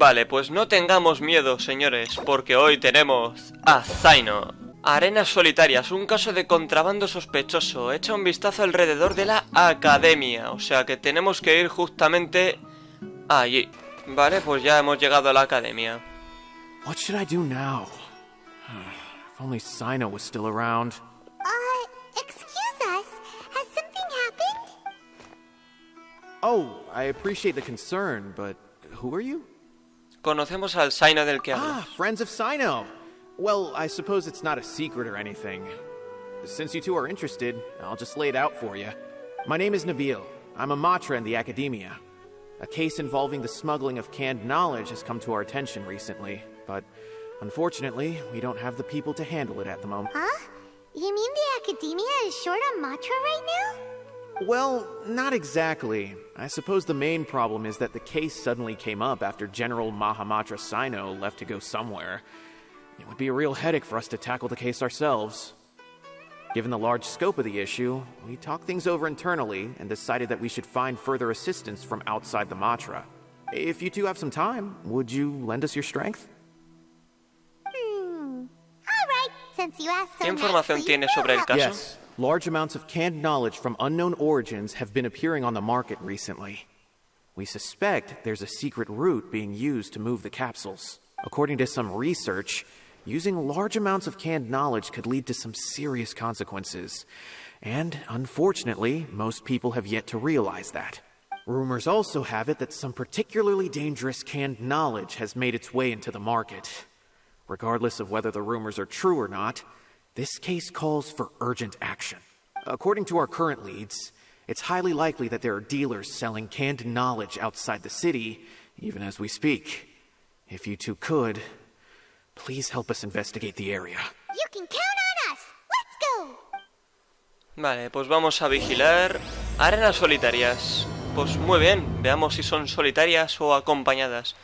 Vale, pues no tengamos miedo, señores, porque hoy tenemos a Cyno. Arenas solitarias, un caso de contrabando sospechoso. Echa un vistazo alrededor de la academia, o sea que tenemos que ir justamente allí. Vale, pues ya hemos llegado a la academia. What should I do now? If only Cyno was still around. Excuse us. Has something happened? Oh, I appreciate the concern, but who are you? Conocemos al Cyno del que hablo. Ah, friends of Cyno. Well, I suppose it's not a secret or anything. Since you two are interested, I'll just lay it out for you. My name is Nabil. I'm a Matra in the academia. A case involving the smuggling of canned knowledge has come to our attention recently, but unfortunately, we don't have the people to handle it at the moment. Huh? You mean the academia is short on Matra right now? Well, not exactly. I suppose the main problem is that the case suddenly came up after General Mahamatra Cyno left to go somewhere. It would be a real headache for us to tackle the case ourselves. Given the large scope of the issue, we talked things over internally and decided that we should find further assistance from outside the Matra. If you two have some time, would you lend us your strength? All right, since you asked so ¿Qué información nicely, tienes sobre el we'll caso? Yes, large amounts of canned knowledge from unknown origins have been appearing on the market recently. We suspect there's a secret route being used to move the capsules. According to some research, using large amounts of canned knowledge could lead to some serious consequences. And, unfortunately, most people have yet to realize that. Rumors also have it that some particularly dangerous canned knowledge has made its way into the market. Regardless of whether the rumors are true or not, this case calls for urgent action. According to our current leads, it's highly likely that there are dealers selling canned knowledge outside the city, even as we speak. If you two could, please help us investigate the area. You can count on us. Let's go. Vale, pues vamos a vigilar arenas solitarias. Pues muy bien, veamos si son solitarias o acompañadas.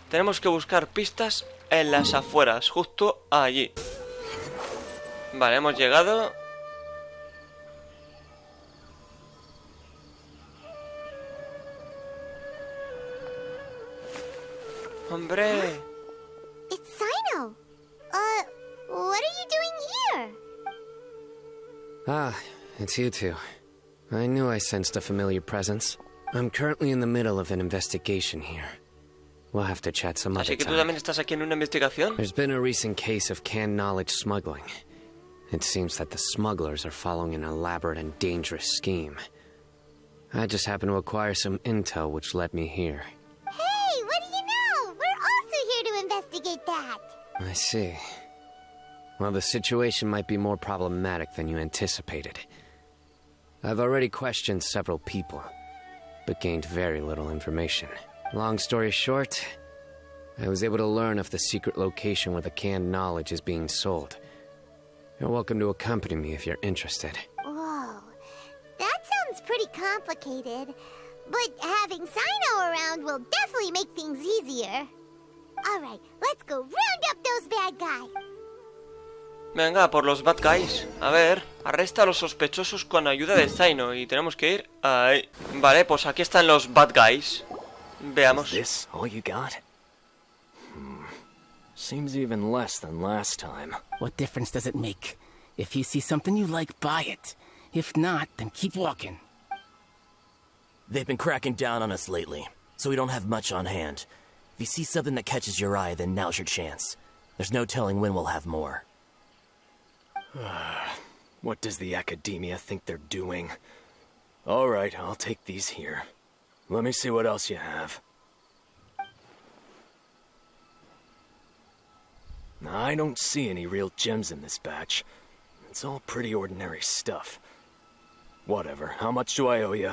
Tenemos que buscar pistas en las afueras, justo allí. Vale, hemos llegado. ¡Hombre! It's Cyno. What are you doing here? Ah, it's you two. I knew I sensed a familiar presence. I'm currently in the middle of an investigation here. We'll have to chat some other Así que tú time. también estás aquí en una investigación. There's been a recent case of canned knowledge smuggling. It seems that the smugglers are following an elaborate and dangerous scheme. I just happened to acquire some intel which led me here. Hey, what do you know? We're also here to investigate that. I see. Well, the situation might be more problematic than you anticipated. I've already questioned several people, but gained very little information. Long story short, I was able to learn of the secret location where the canned knowledge is being sold. You're welcome to accompany me if you're interested. Whoa, that sounds pretty complicated. But having Cyno around will definitely make things easier. All right, let's go round up those bad guys. Venga, por los bad guys. A ver, arresta a los sospechosos con ayuda de Cyno y tenemos que ir ahí. Vale, pues aquí están los bad guys. Veamos. Is this all you got? Seems even less than last time. What difference does it make? If you see something you like, buy it. If not, then keep walking. They've been cracking down on us lately, so we don't have much on hand. If you see something that catches your eye, then now's your chance. There's no telling when we'll have more. What does the academia think they're doing? All right, I'll take these here. Let me see what else you have. I don't see any real gems in this batch. It's all pretty ordinary stuff. Whatever, how much do I owe you?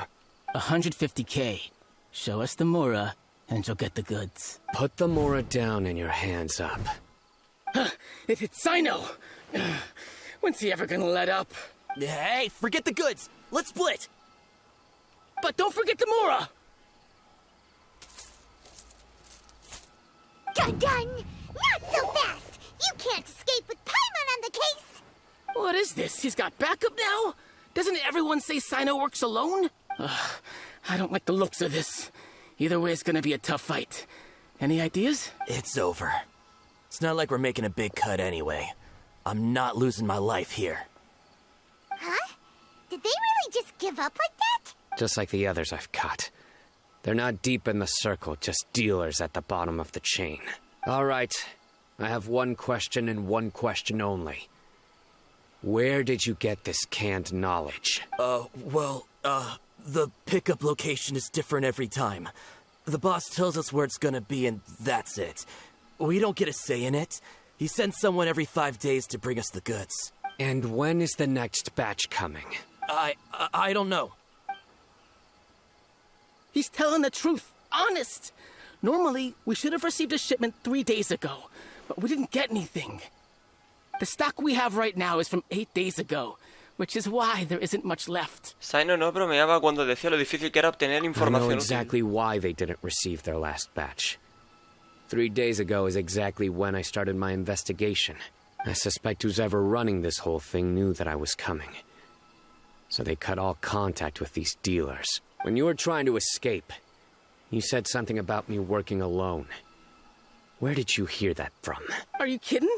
150K. Show us the Mora, and you'll get the goods. Put the Mora down and your hands up. It hit Cyno! When's he ever gonna let up? Hey, forget the goods! Let's split! But don't forget the Mora! Dun-dun! Not so fast! You can't escape with Paimon on the case! What is this? He's got backup now? Doesn't everyone say Cyno works alone? I don't like the looks of this. Either way, it's gonna be a tough fight. Any ideas? It's over. It's not like we're making a big cut anyway. I'm not losing my life here. Huh? Did they really just give up like that? Just like the others I've caught. They're not deep in the circle, just dealers at the bottom of the chain. All right, I have one question and one question only. Where did you get this canned knowledge? The pickup location is different every time. The boss tells us where it's gonna be and that's it. We don't get a say in it. He sends someone every 5 days to bring us the goods. And when is the next batch coming? I don't know. He's telling the truth. Honest. Normally, we should have received a shipment 3 days ago, but we didn't get anything. The stock we have right now is from 8 days ago, which is why there isn't much left. Saino no bromeaba cuando decía lo difícil que era obtener I información know útil. exactly why they didn't receive their last batch. 3 days ago is exactly when I started my investigation. I suspect who's ever running this whole thing knew that I was coming. So they cut all contact with these dealers. When you were trying to escape, you said something about me working alone. Where did you hear that from? Are you kidding?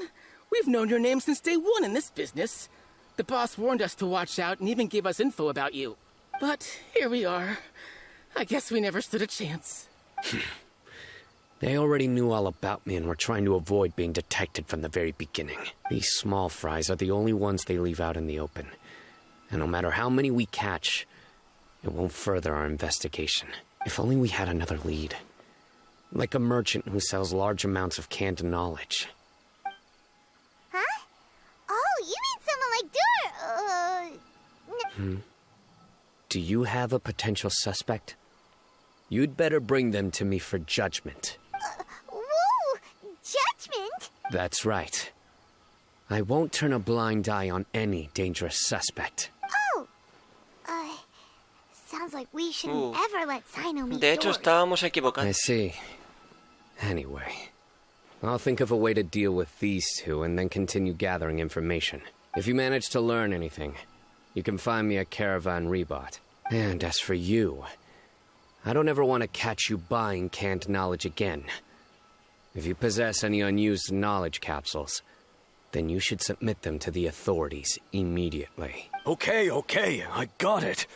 We've known your name since day one in this business. The boss warned us to watch out and even gave us info about you. But here we are. I guess we never stood a chance. They already knew all about me and were trying to avoid being detected from the very beginning. These small fries are the only ones they leave out in the open. And no matter how many we catch, it won't further our investigation. If only we had another lead. Like a merchant who sells large amounts of canned knowledge. Huh? Oh, you mean someone like Dur... Do you have a potential suspect? You'd better bring them to me for judgment. Whoa! Judgment? That's right. I won't turn a blind eye on any dangerous suspect. Oh! Sounds like we shouldn't ever let Sino meet De hecho, Dory. estábamos I equivocados. see. Anyway, I'll think of a way to deal with these two and then continue gathering information. If you manage to learn anything, you can find me at Caravan Rebot. And as for you, I don't ever want to catch you buying canned knowledge again. If you possess any unused knowledge capsules, then you should submit them to the authorities immediately. Okay, I got it.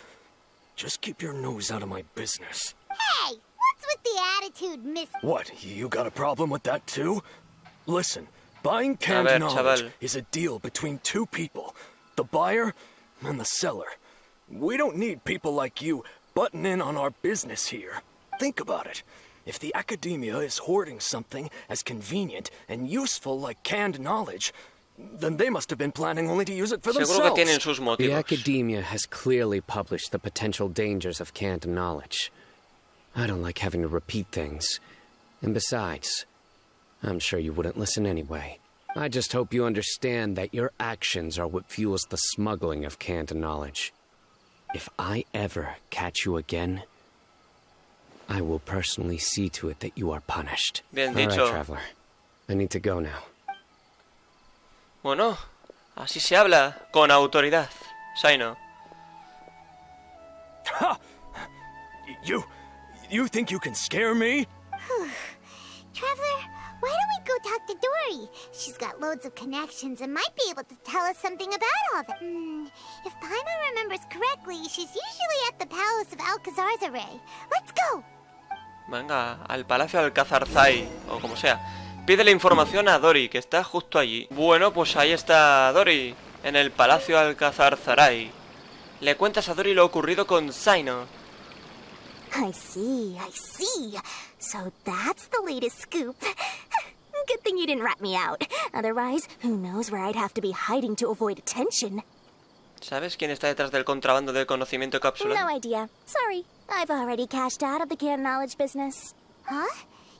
Just keep your nose out of my business. Hey! What's with the attitude, miss... What, you got a problem with that too? Listen, buying canned ver, knowledge chaval. is a deal between two people. The buyer and the seller. We don't need people like you butting in on our business here. Think about it. If the academia is hoarding something as convenient and useful like canned knowledge, then they must have been planning only to use it for Seguro que tienen themselves. sus The motivos. academia has clearly published the potential dangers of canned knowledge. I don't like having to repeat things. And besides, I'm sure you wouldn't listen anyway. I just hope you understand that your actions are what fuels the smuggling of canned knowledge. If I ever catch you again, I will personally see to it that you are punished. Bien All right, dicho. traveler. I need to go now. Bueno, así se habla, con autoridad. Saino. Ha! You think you can scare me? Traveler, why don't we go talk to Dory? She's got loads of connections and might be able to tell us something about all that. If Paimon remembers correctly, she's usually at the palace of Alcazarzaray. Let's go! Venga, al Palacio Alcazarzai, o como sea. Pide la información a Dory, que está justo allí. Bueno, pues ahí está Dory, en el Palacio Alcazarzaray. Le cuentas a Dory lo ocurrido con Saino. I see. So that's the latest scoop. Good thing you didn't rat me out. Otherwise, who knows where I'd have to be hiding to avoid attention. ¿Sabes quién está detrás del contrabando del conocimiento cápsula? No idea. Sorry. I've already cashed out of the canned knowledge business. Huh?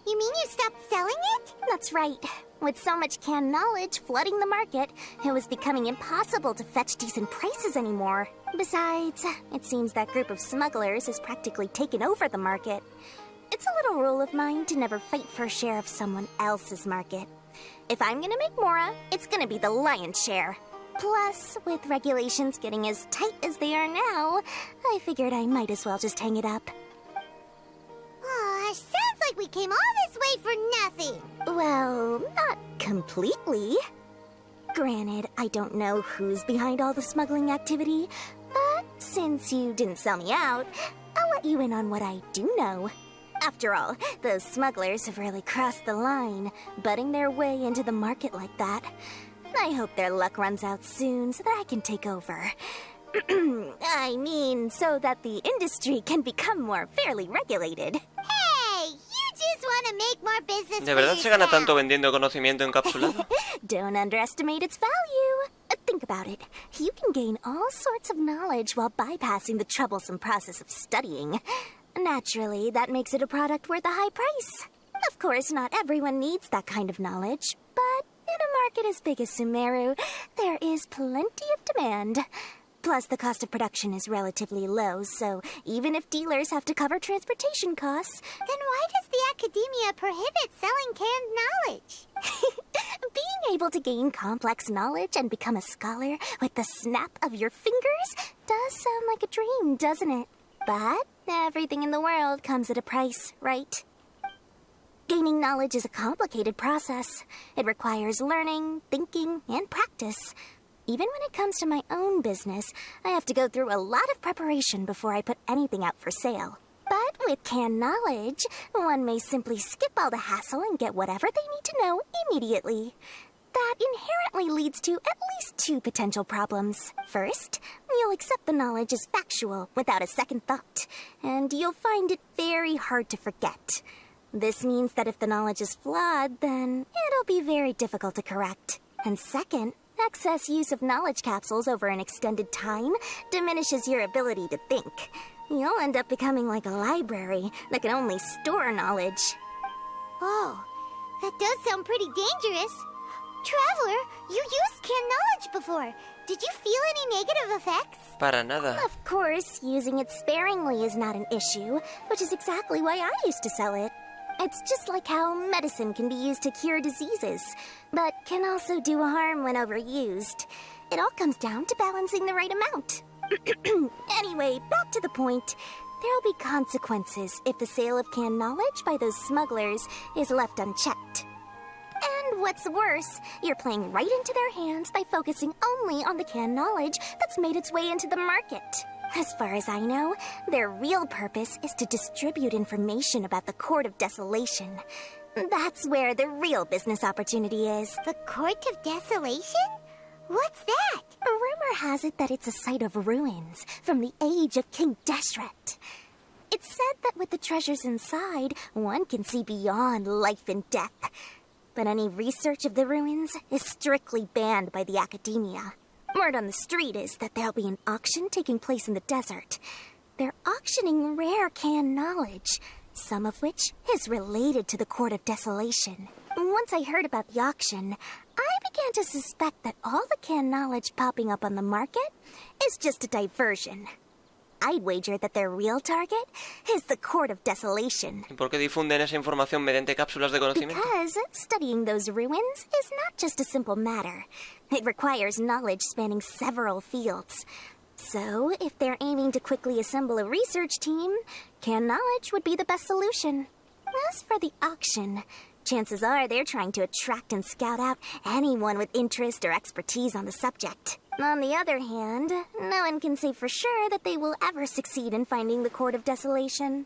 You mean you stopped selling it? That's right. With so much canned knowledge flooding the market, it was becoming impossible to fetch decent prices anymore. Besides, it seems that group of smugglers has practically taken over the market. It's a little rule of mine to never fight for a share of someone else's market. If I'm gonna make Mora, it's gonna be the lion's share. Plus, with regulations getting as tight as they are now, I figured I might as well just hang it up. Sounds like we came all this way away for nothing. Well, not completely. Granted, I don't know who's behind all the smuggling activity, but since you didn't sell me out, I'll let you in on what I do know. After all, those smugglers have really crossed the line, butting their way into the market like that. I hope their luck runs out soon so that I can take over. I mean, so that the industry can become more fairly regulated. Hey, you just want to make more business. ¿De verdad se gana tanto vendiendo conocimiento encapsulado? Don't underestimate its value. Think about it. You can gain all sorts of knowledge while bypassing the troublesome process of studying. Naturally, that makes it a product worth a high price. Of course, not everyone needs that kind of knowledge, but in a market as big as Sumeru, there is plenty of demand. Plus, the cost of production is relatively low, so even if dealers have to cover transportation costs... Then why does the Academia prohibit selling canned knowledge? Being able to gain complex knowledge and become a scholar with the snap of your fingers does sound like a dream, doesn't it? But everything in the world comes at a price, right? Gaining knowledge is a complicated process. It requires learning, thinking, and practice. Even when it comes to my own business, I have to go through a lot of preparation before I put anything out for sale. But with canned knowledge, one may simply skip all the hassle and get whatever they need to know immediately. That inherently leads to at least two potential problems. First, you'll accept the knowledge as factual without a second thought, and you'll find it very hard to forget. This means that if the knowledge is flawed, then it'll be very difficult to correct. And second, excess use of knowledge capsules over an extended time diminishes your ability to think. You'll end up becoming like a library that can only store knowledge. Oh, that does sound pretty dangerous. Traveler, you used canned knowledge before. Did you feel any negative effects? Para nada. Of course, using it sparingly is not an issue, which is exactly why I used to sell it. It's just like how medicine can be used to cure diseases, but can also do harm when overused. It all comes down to balancing the right amount. Anyway, back to the point. There'll be consequences if the sale of canned knowledge by those smugglers is left unchecked. And what's worse, you're playing right into their hands by focusing only on the canned knowledge that's made its way into the market. As far as I know, their real purpose is to distribute information about the Court of Desolation. That's where the real business opportunity is. The Court of Desolation? What's that? A rumor has it that it's a site of ruins from the age of King Deshret. It's said that with the treasures inside, one can see beyond life and death. But any research of the ruins is strictly banned by the Academia. Word on the street is that there'll be an auction taking place in the desert. They're auctioning rare canned knowledge, some of which is related to the Court of Desolation. Once I heard about the auction, I began to suspect that all the canned knowledge popping up on the market is just a diversion. I'd wager that their real target is the Court of Desolation. ¿Y por qué difunden esa información mediante cápsulas de conocimiento? Because studying those ruins is not just a simple matter. It requires knowledge spanning several fields. So, if they're aiming to quickly assemble a research team, canned knowledge would be the best solution. As for the auction, chances are they're trying to attract and scout out anyone with interest or expertise on the subject. On the other hand, no one can say for sure that they will ever succeed in finding the Court of Desolation.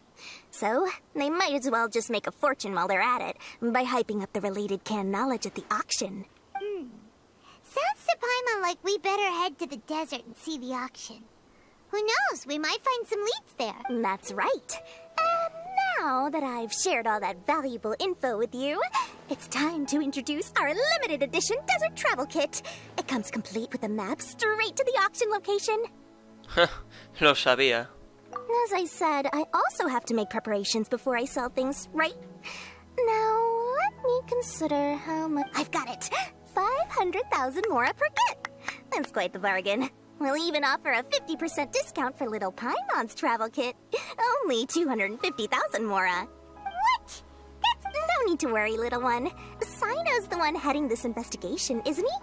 So, they might as well just make a fortune while they're at it by hyping up the related canned knowledge at the auction. Sounds to Paimon like we better head to the desert and see the auction. Who knows, we might find some leads there. That's right. And now that I've shared all that valuable info with you, it's time to introduce our limited edition desert travel kit. It comes complete with a map straight to the auction location. Lo sabía. As I said, I also have to make preparations before I sell things, right? Now, let me consider how much... I've got it! 500,000 mora per kit! That's quite the bargain. We'll even offer a 50% discount for little Paimon's travel kit. Only 250,000 mora. What? That's no need to worry, little one. Sino's the one heading this investigation, isn't he?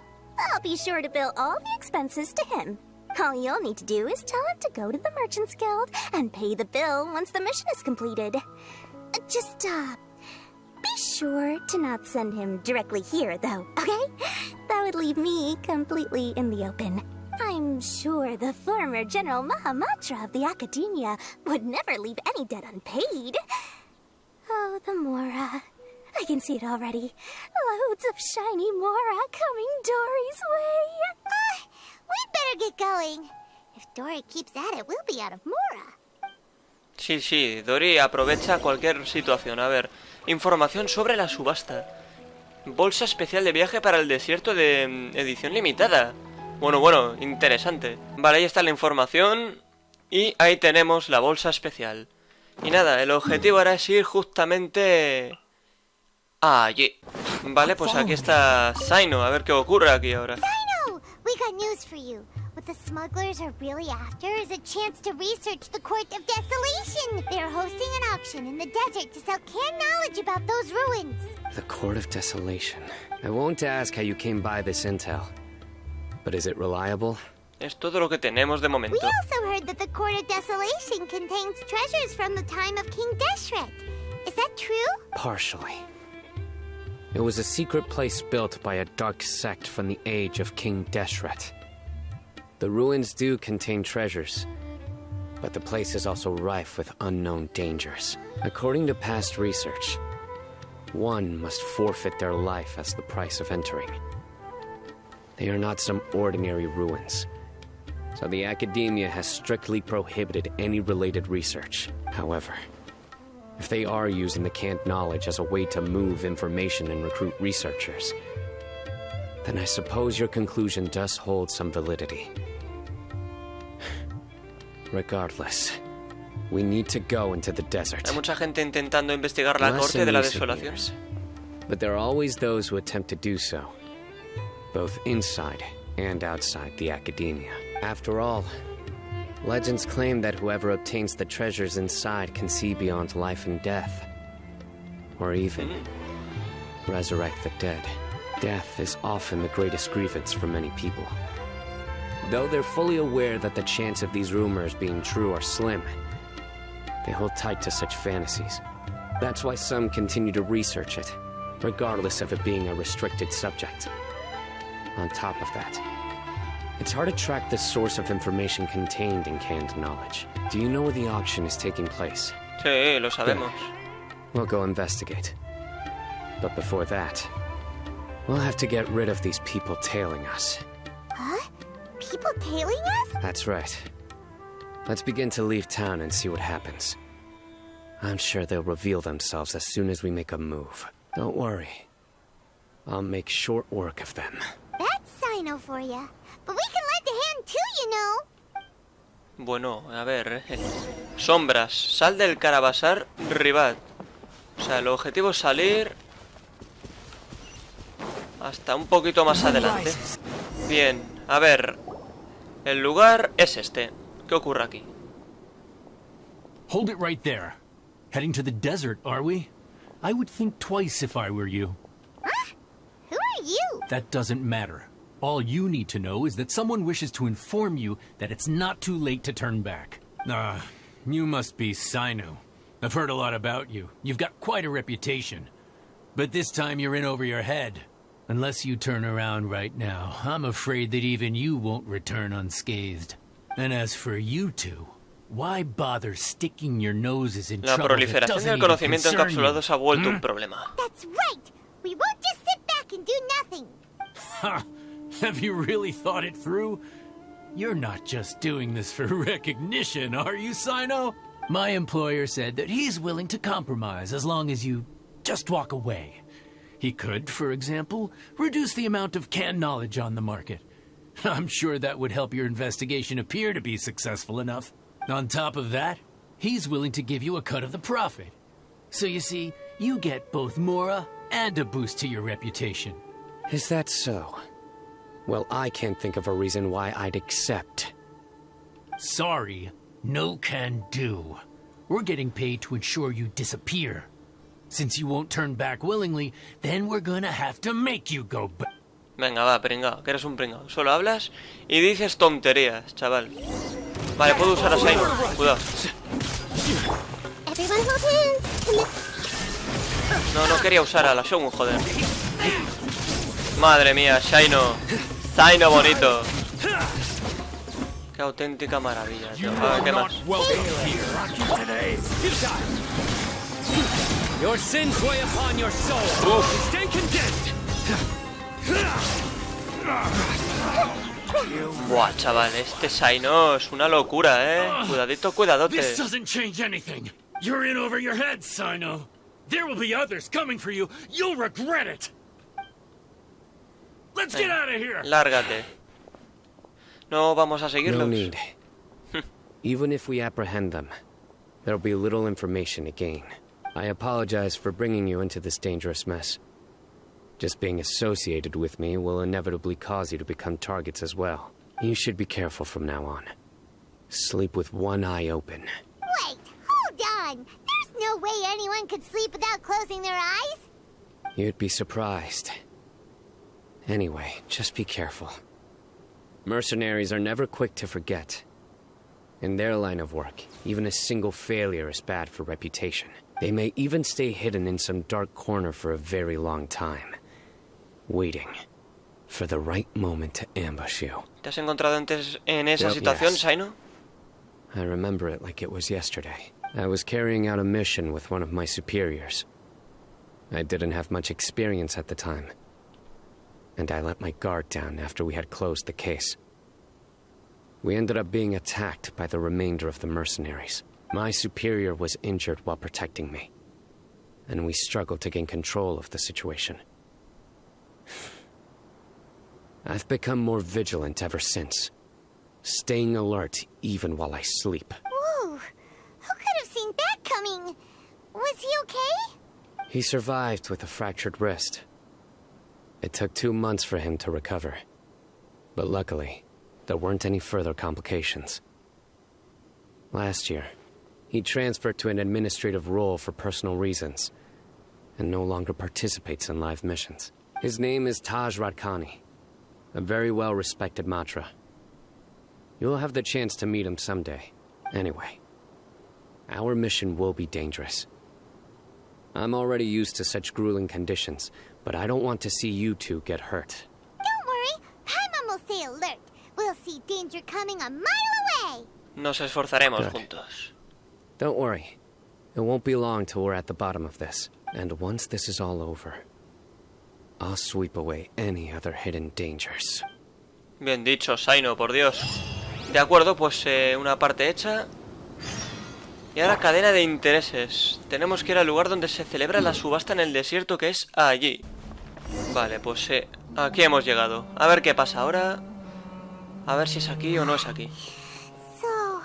I'll be sure to bill all the expenses to him. All you'll need to do is tell him to go to the Merchants Guild and pay the bill once the mission is completed. Just, be sure to not send him directly here, though, okay? That would leave me completely in the open. I'm sure the former General Mahamatra of the Academia would never leave any debt unpaid. Oh, the Mora. I can see it already. Loads of shiny Mora coming Dory's way. We'd better get going. If Dory keeps at it, we'll be out of Mora. Sí, Dory aprovecha cualquier situación. A ver, información sobre la subasta. Bolsa especial de viaje para el desierto de edición limitada. Bueno, interesante. Vale, ahí está la información. Y ahí tenemos la bolsa especial. Y nada, el objetivo ahora es ir justamente allí. Vale, pues aquí está Cyno. A ver qué ocurre aquí ahora. Cyno, we got news for you. What the smugglers are really after is a chance to research the Court of Desolation. They're hosting an auction in the desert to sell canned knowledge about those ruins. The Court of Desolation. I won't ask how you came by this intel. But is it reliable? Es todo lo que tenemos de momento. We also heard that the Court of Desolation contains treasures from the time of King Deshret. Is that true? Partially. It was a secret place built by a dark sect from the age of King Deshret. The ruins do contain treasures, but the place is also rife with unknown dangers. According to past research, one must forfeit their life as the price of entering. They are not some ordinary ruins, so the Academia has strictly prohibited any related research. However, if they are using the canned knowledge as a way to move information and recruit researchers, then I suppose your conclusion does hold some validity. Regardless, we need to go into the desert. Hay mucha gente intentando investigar la corte de la desolación. But there are always those who attempt to do so, both inside and outside the Academia. After all, legends claim that whoever obtains the treasures inside can see beyond life and death, or even resurrect the dead. Death is often the greatest grievance for many people. Though they're fully aware that the chance of these rumors being true are slim, they hold tight to such fantasies. That's why some continue to research it, regardless of it being a restricted subject. On top of that, it's hard to track the source of information contained in canned knowledge. Do you know where the auction is taking place? Sí, lo sabemos. We'll go investigate. But before that, we'll have to get rid of these people tailing us. Huh? People tailing us? That's right. Let's begin to leave town and see what happens. I'm sure they'll reveal themselves as soon as we make a move. Don't worry. I'll make short work of them. That's Cyno for ya. But we can lend a hand too, you know. Bueno, a ver. Sombras. Sal del Carabasar Ribat. O sea, el objetivo es salir hasta un poquito más adelante. Bien, a ver. El lugar es este. ¿Qué ocurre aquí? Hold it right there. Heading to the desert, are we? I would think twice if I were you. Huh? Who are you? That doesn't matter. All you need to know is that someone wishes to inform you that it's not too late to turn back. You must be Cyno. I've heard a lot about you. You've got quite a reputation. But this time you're in over your head. Unless you turn around right now, I'm afraid that even you won't return unscathed. And as for you two, why bother sticking your noses in La trouble that proliferación doesn't del even conocimiento concern encapsulado you? se ha vuelto un problema. That's right. We won't just sit back and do nothing. Ha! Have you really thought it through? You're not just doing this for recognition, are you, Cyno? My employer said that he's willing to compromise as long as you just walk away. He could, for example, reduce the amount of canned knowledge on the market. I'm sure that would help your investigation appear to be successful enough. On top of that, he's willing to give you a cut of the profit. So you see, you get both Mora and a boost to your reputation. Is that so? Well, I can't think of a reason why I'd accept. Sorry, no can do. We're getting paid to ensure you disappear. Since you won't turn back willingly, then we're gonna have to make you go back. Venga, va, pringao, que eres un pringao. Solo hablas y dices tonterías, chaval. Vale, puedo usar a Cyno. Cuidado. Everyone hold hands. No quería usar a la Shogun, joder. Madre mía, Shaino. Zaino bonito. Qué auténtica maravilla, tío. A ver, ¿qué más? Your sins weigh upon your soul. Stay condemned. Buah, chaval, este Shaino es una locura, Cuidadito, cuidadote. This doesn't change anything. You're in over your head, Sino. There will be others coming for you. You'll regret it. Let's get out of here. Lárgate. No vamos a seguirlos. No need. Even if we apprehend them, there'll be little information to gain. I apologize for bringing you into this dangerous mess. Just being associated with me will inevitably cause you to become targets as well. You should be careful from now on. Sleep with one eye open. Wait, hold on. There's no way anyone could sleep without closing their eyes. You'd be surprised. Anyway, just be careful. Mercenaries are never quick to forget. In their line of work, even a single failure is bad for reputation. They may even stay hidden in some dark corner for a very long time, waiting for the right moment to ambush you. ¿Te has encontrado antes en esa situación, Shaino? I remember it like it was yesterday. I was carrying out a mission with one of my superiors. I didn't have much experience at the time, and I let my guard down after we had closed the case. We ended up being attacked by the remainder of the mercenaries. My superior was injured while protecting me, and we struggled to gain control of the situation. I've become more vigilant ever since, staying alert even while I sleep. Whoa, who could have seen that coming? Was he okay? He survived with a fractured wrist. It took 2 months for him to recover, but luckily, there weren't any further complications. Last year, he transferred to an administrative role for personal reasons, and no longer participates in live missions. His name is Taj Radkani, a very well-respected Matra. You'll have the chance to meet him someday. Anyway, our mission will be dangerous. I'm already used to such grueling conditions, but I don't want to see you two get hurt. Don't worry, Paimon will stay alert. We'll see danger coming a mile away. Nos esforzaremos Good. juntos. Don't worry. It won't be long till we're at the bottom of this. And once this is all over, I'll sweep away any other hidden dangers. Bien dicho, Shaino, por Dios. De acuerdo, pues una parte hecha. Y ahora cadena de intereses. Tenemos que ir al lugar donde se celebra la subasta en el desierto, que es allí. Vale, pues aquí hemos llegado. A ver qué pasa ahora. A ver si es aquí o no es aquí. So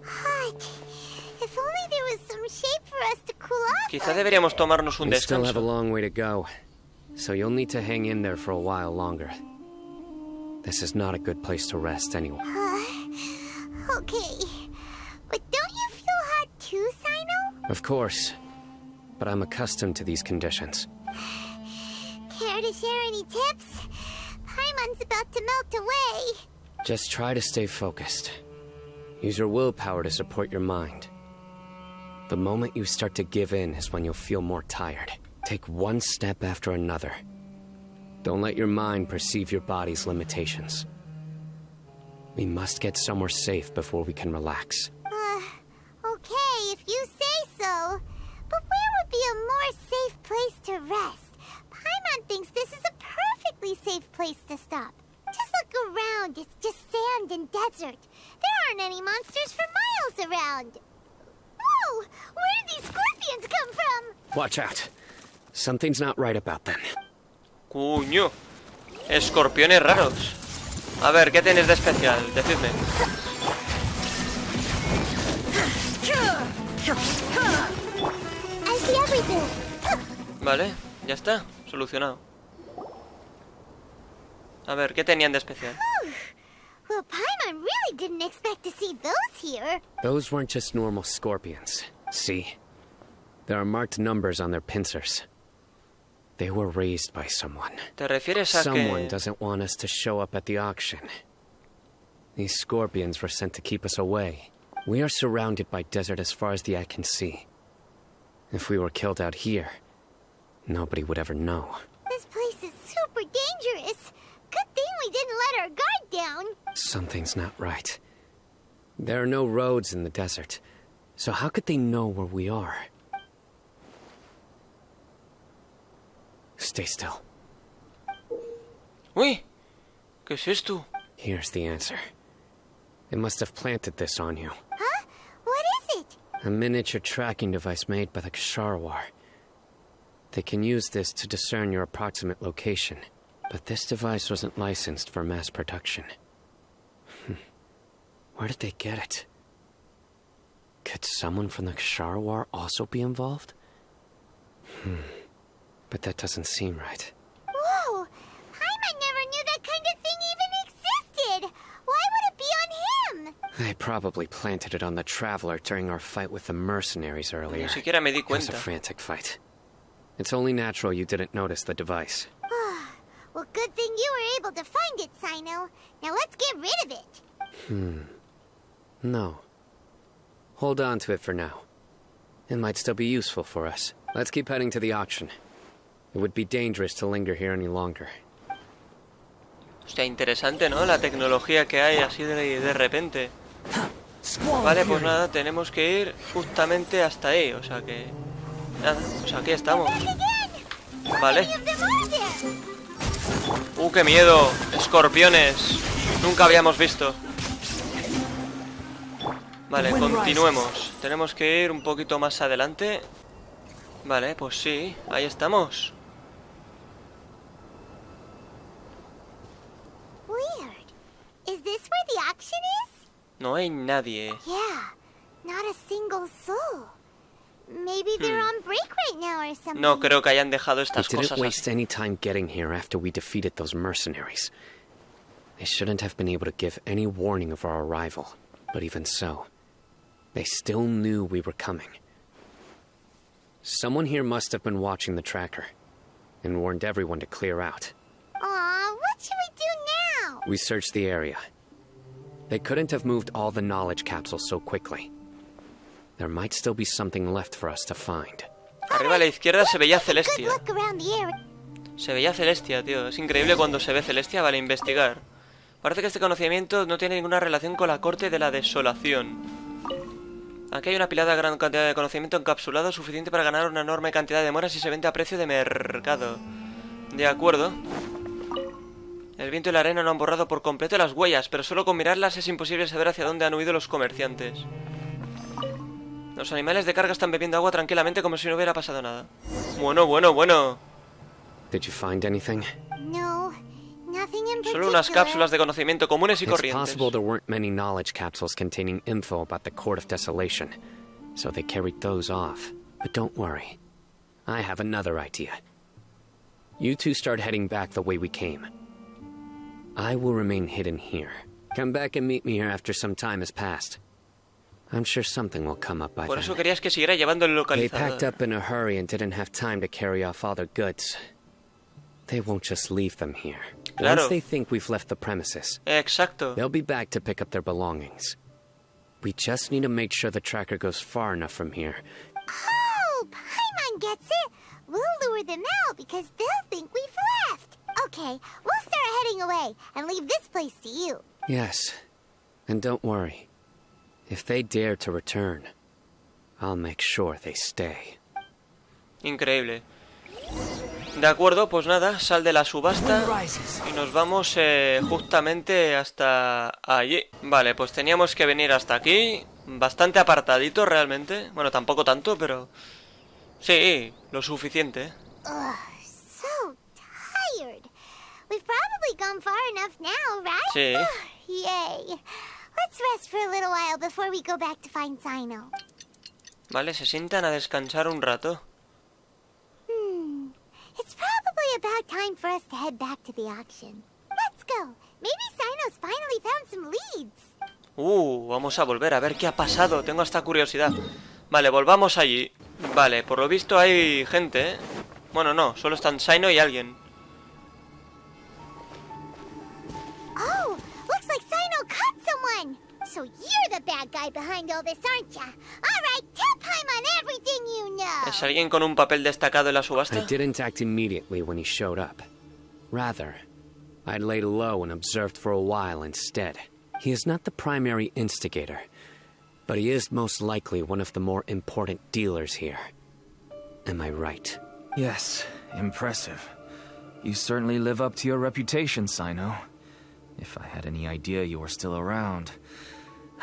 hot. If only there was some shade for us to cool off. Quizá deberíamos tomarnos un We still have a descanso. long way to go, so you'll need to hang in there for a while longer. This is not a good place to rest anyway. Okay. But don't you feel hot too, Sino? Of course, but I'm accustomed to these conditions. Care to share any tips? Paimon's about to melt away. Just try to stay focused. Use your willpower to support your mind. The moment you start to give in is when you'll feel more tired. Take one step after another. Don't let your mind perceive your body's limitations. We must get somewhere safe before we can relax. Okay, if you say so. But where would be a more safe place to rest? Paimon thinks this is a perfectly safe place to stop. Just look around, it's just sand and desert. There aren't any monsters for miles around. Whoa! Where did these scorpions come from? Watch out. Something's not right about them. Cuño. Escorpiones raros. A ver, ¿qué tenéis de especial? Decidme. I see everything. Vale, ya está. Solucionado. A ver, ¿qué tenían de especial? Well, Paimon really didn't expect to see those here. Those weren't just normal scorpions. See? There are marked numbers on their pincers. They were raised by someone. ¿Te refieres a Someone que... doesn't want us to show up at the auction. These scorpions were sent to keep us away. We are surrounded by desert as far as the eye can see. If we were killed out here, Nobody would ever know. This place is super dangerous. Good thing we didn't let our guard down. Something's not right. There are no roads in the desert, so how could they know where we are? Stay still. Uy, ¿qué es esto? Here's the answer. They must have planted this on you. Huh? What is it? A miniature tracking device made by the Ksharawar. They can use this to discern your approximate location, but this device wasn't licensed for mass production. Where did they get it? Could someone from the Ksharawar also be involved? But that doesn't seem right. Whoa! Paimon never knew that kind of thing even existed! Why would it be on him? They probably planted it on the Traveler during our fight with the mercenaries earlier. Ni siquiera me di It was a cuenta. frantic fight. It's only natural you didn't notice the device. Well, good thing you were able to find it, Sino. Now let's get rid of it. No. Hold on to it for now. It might still be useful for us. Let's keep heading to the auction. It would be dangerous to linger here any longer. Hostia, interesante, ¿no? La tecnología que hay así de repente. Vale, pues nada, tenemos que ir justamente hasta ahí, o sea que... Nada, pues aquí estamos. Vale. ¡Qué miedo! Escorpiones. Nunca habíamos visto. Vale, continuemos. Tenemos que ir un poquito más adelante. Vale, pues sí, ahí estamos. Weird. Is this where the auction is? No hay nadie. Yeah, not a single soul. Maybe they're on break right now or something. No creo que hayan dejado We estas didn't cosas waste así. any time getting here after we defeated those mercenaries. They shouldn't have been able to give any warning of our arrival. But even so, they still knew we were coming. Someone here must have been watching the tracker and warned everyone to clear out. Aw, what should we do now? We searched the area. They couldn't have moved all the knowledge capsules so quickly. There might still be something left for us to find. Arriba a la izquierda se veía Good Celestia. look around the area. Se veía Celestia, tío. Es increíble cuando se ve Celestia. Vale, investigar. Parece que este conocimiento no tiene ninguna relación con la corte de la desolación. Aquí hay una pilada gran cantidad de conocimiento encapsulado suficiente para ganar una enorme cantidad de moras y se vende a precio de mercado. De acuerdo. El viento y la arena no han borrado por completo las huellas, pero solo con mirarlas es imposible saber hacia dónde han huido los comerciantes. Los animales de carga están bebiendo agua tranquilamente como si no hubiera pasado nada. Bueno. Did you find anything? No, nothing in particular. Solo unas cápsulas de conocimiento comunes y It's corrientes. possible there weren't many knowledge capsules containing info about the Court of Desolation, so they carried those off. But don't worry. I have another idea. You two start heading back the way we came. I will remain hidden here. Come back and meet me here after some time has passed. I'm sure something will come up by Por then. eso querías que siguiera llevando el They packed localizador. up in a hurry and didn't have time to carry off all their goods. They won't just leave them here. Claro. Once they think we've left the premises, Exacto. they'll be back to pick up their belongings. We just need to make sure the tracker goes far enough from here. Oh, Paimon gets it. We'll lure them out because they'll think we've left. Okay, we'll start heading away and leave this place to you. Yes. And don't worry. If they dare to return, I'll make sure they stay. Increíble. De acuerdo, pues nada, sal de la subasta y nos vamos justamente hasta allí. Vale, pues teníamos que venir hasta aquí. Bastante apartadito realmente. Bueno, tampoco tanto, pero... Sí, lo suficiente. Ugh, so tired. We've probably gone far enough now, right? Sí. Yay. Let's rest for a little while before we go back to find Sino. Vale, se sientan a descansar un rato. It's probably about time for us to head back to the auction. Let's go. Maybe Sino's finally found some leads. Vamos a volver a ver qué ha pasado. Tengo hasta curiosidad. Vale, volvamos allí. Vale, por lo visto hay gente, ¿eh? Bueno, no, solo están Sino y alguien. Oh, looks like Sino caught someone. So you're the bad guy behind all this, aren't ya? Alright, tell Paimon everything you know. ¿Es alguien con un papel destacado en la subasta? I didn't act immediately when he showed up. Rather, I laid low and observed for a while instead. He is not the primary instigator, but he is most likely one of the more important dealers here. Am I right? Yes, impressive. You certainly live up to your reputation, Sino. If I had any idea you were still around,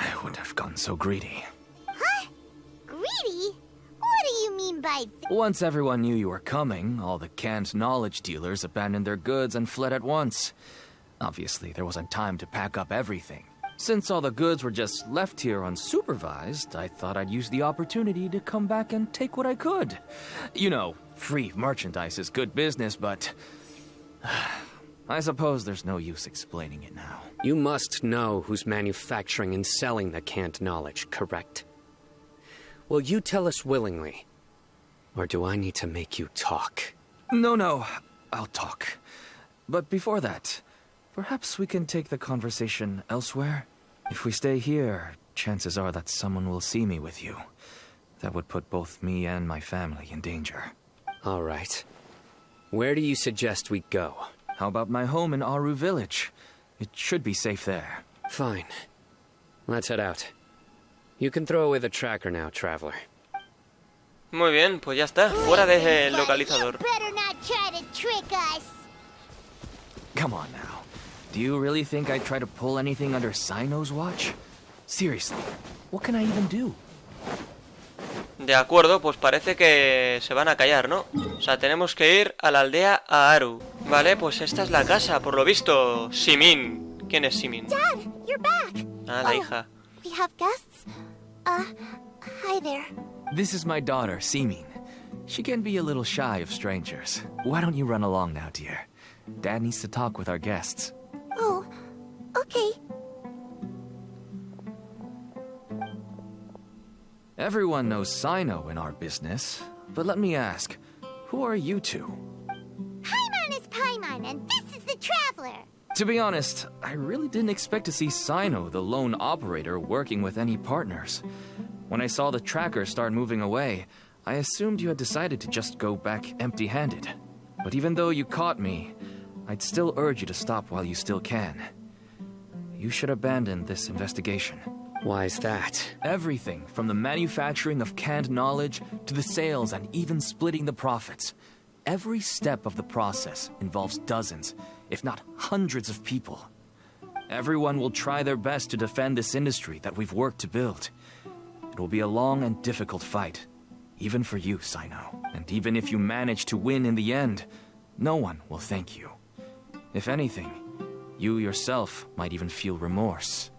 I wouldn't have gotten so greedy. Huh? Greedy? What do you mean by Once everyone knew you were coming, all the canned knowledge dealers abandoned their goods and fled at once. Obviously, there wasn't time to pack up everything. Since all the goods were just left here unsupervised, I thought I'd use the opportunity to come back and take what I could. You know, free merchandise is good business, but I suppose there's no use explaining it now. You must know who's manufacturing and selling the canned knowledge, correct? Will you tell us willingly? Or do I need to make you talk? No, I'll talk. But before that, perhaps we can take the conversation elsewhere? If we stay here, chances are that someone will see me with you. That would put both me and my family in danger. All right. Where do you suggest we go? How about my home in Aru Village? It should be safe there. Fine. Let's head out. You can throw away the tracker now, traveler. Muy bien, pues ya está, fuera del localizador. You better not try to trick us. Come on now. Do you really think I'd try to pull anything under Sino's watch? Seriously, what can I even do? De acuerdo, pues parece que se van a callar, ¿no? O sea, tenemos que ir a la aldea Aaru. Vale, pues esta es la casa, por lo visto. Simin. ¿Quién es Simin? Dad, you're back. Ah, la hija. We have guests? Hi there. This is my daughter, Simin. She can be a little shy of strangers. Why don't you run along now, dear? Dad needs to talk with our guests. Oh, okay. Everyone knows Sino in our business, but let me ask, who are you two? Paimon is Paimon, and this is the Traveler. To be honest, I really didn't expect to see Sino, the lone operator, working with any partners. When I saw the tracker start moving away, I assumed you had decided to just go back empty-handed. But even though you caught me, I'd still urge you to stop while you still can. You should abandon this investigation. Why is that? Everything from the manufacturing of canned knowledge to the sales and even splitting the profits. Every step of the process involves dozens, if not hundreds of people. Everyone will try their best to defend this industry that we've worked to build. It will be a long and difficult fight, even for you, Sino. And even if you manage to win in the end, no one will thank you. If anything, you yourself might even feel remorse.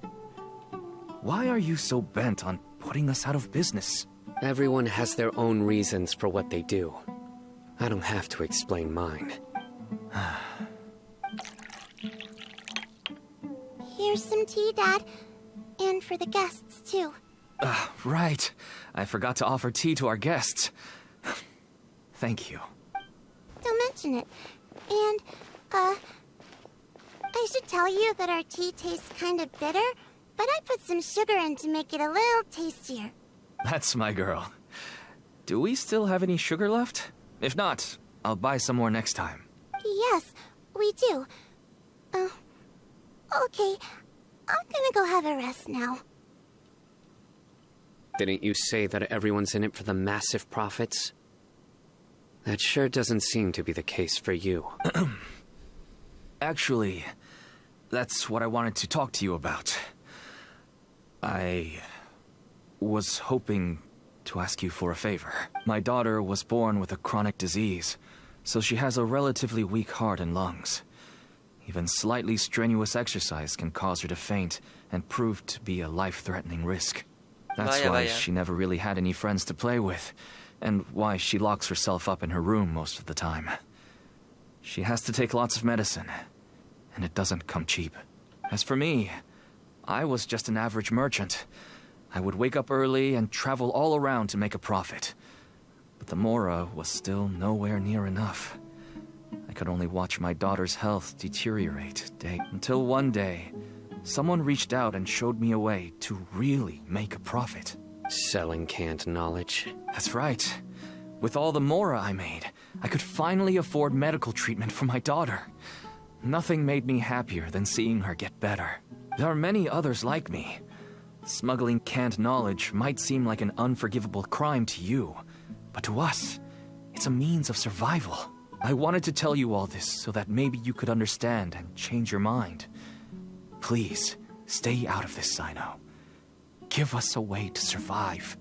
Why are you so bent on putting us out of business? Everyone has their own reasons for what they do. I don't have to explain mine. Here's some tea, Dad. And for the guests, too. Right. I forgot to offer tea to our guests. Thank you. Don't mention it. And, I should tell you that our tea tastes kind of bitter, but I put some sugar in to make it a little tastier. That's my girl. Do we still have any sugar left? If not, I'll buy some more next time. Yes, we do. Okay. I'm gonna go have a rest now. Didn't you say that everyone's in it for the massive profits? That sure doesn't seem to be the case for you. Actually, that's what I wanted to talk to you about. I was hoping to ask you for a favor. My daughter was born with a chronic disease, so she has a relatively weak heart and lungs. Even slightly strenuous exercise can cause her to faint and prove to be a life-threatening risk. That's why she never really had any friends to play with, and why she locks herself up in her room most of the time. She has to take lots of medicine, and it doesn't come cheap. As for me, I was just an average merchant. I would wake up early and travel all around to make a profit. But the Mora was still nowhere near enough. I could only watch my daughter's health deteriorate day until one day, someone reached out and showed me a way to really make a profit. Selling canned knowledge. That's right. With all the mora I made, I could finally afford medical treatment for my daughter. Nothing made me happier than seeing her get better. There are many others like me. Smuggling canned knowledge might seem like an unforgivable crime to you, but to us, it's a means of survival. I wanted to tell you all this so that maybe you could understand and change your mind. Please, stay out of this, Sino. Give us a way to survive.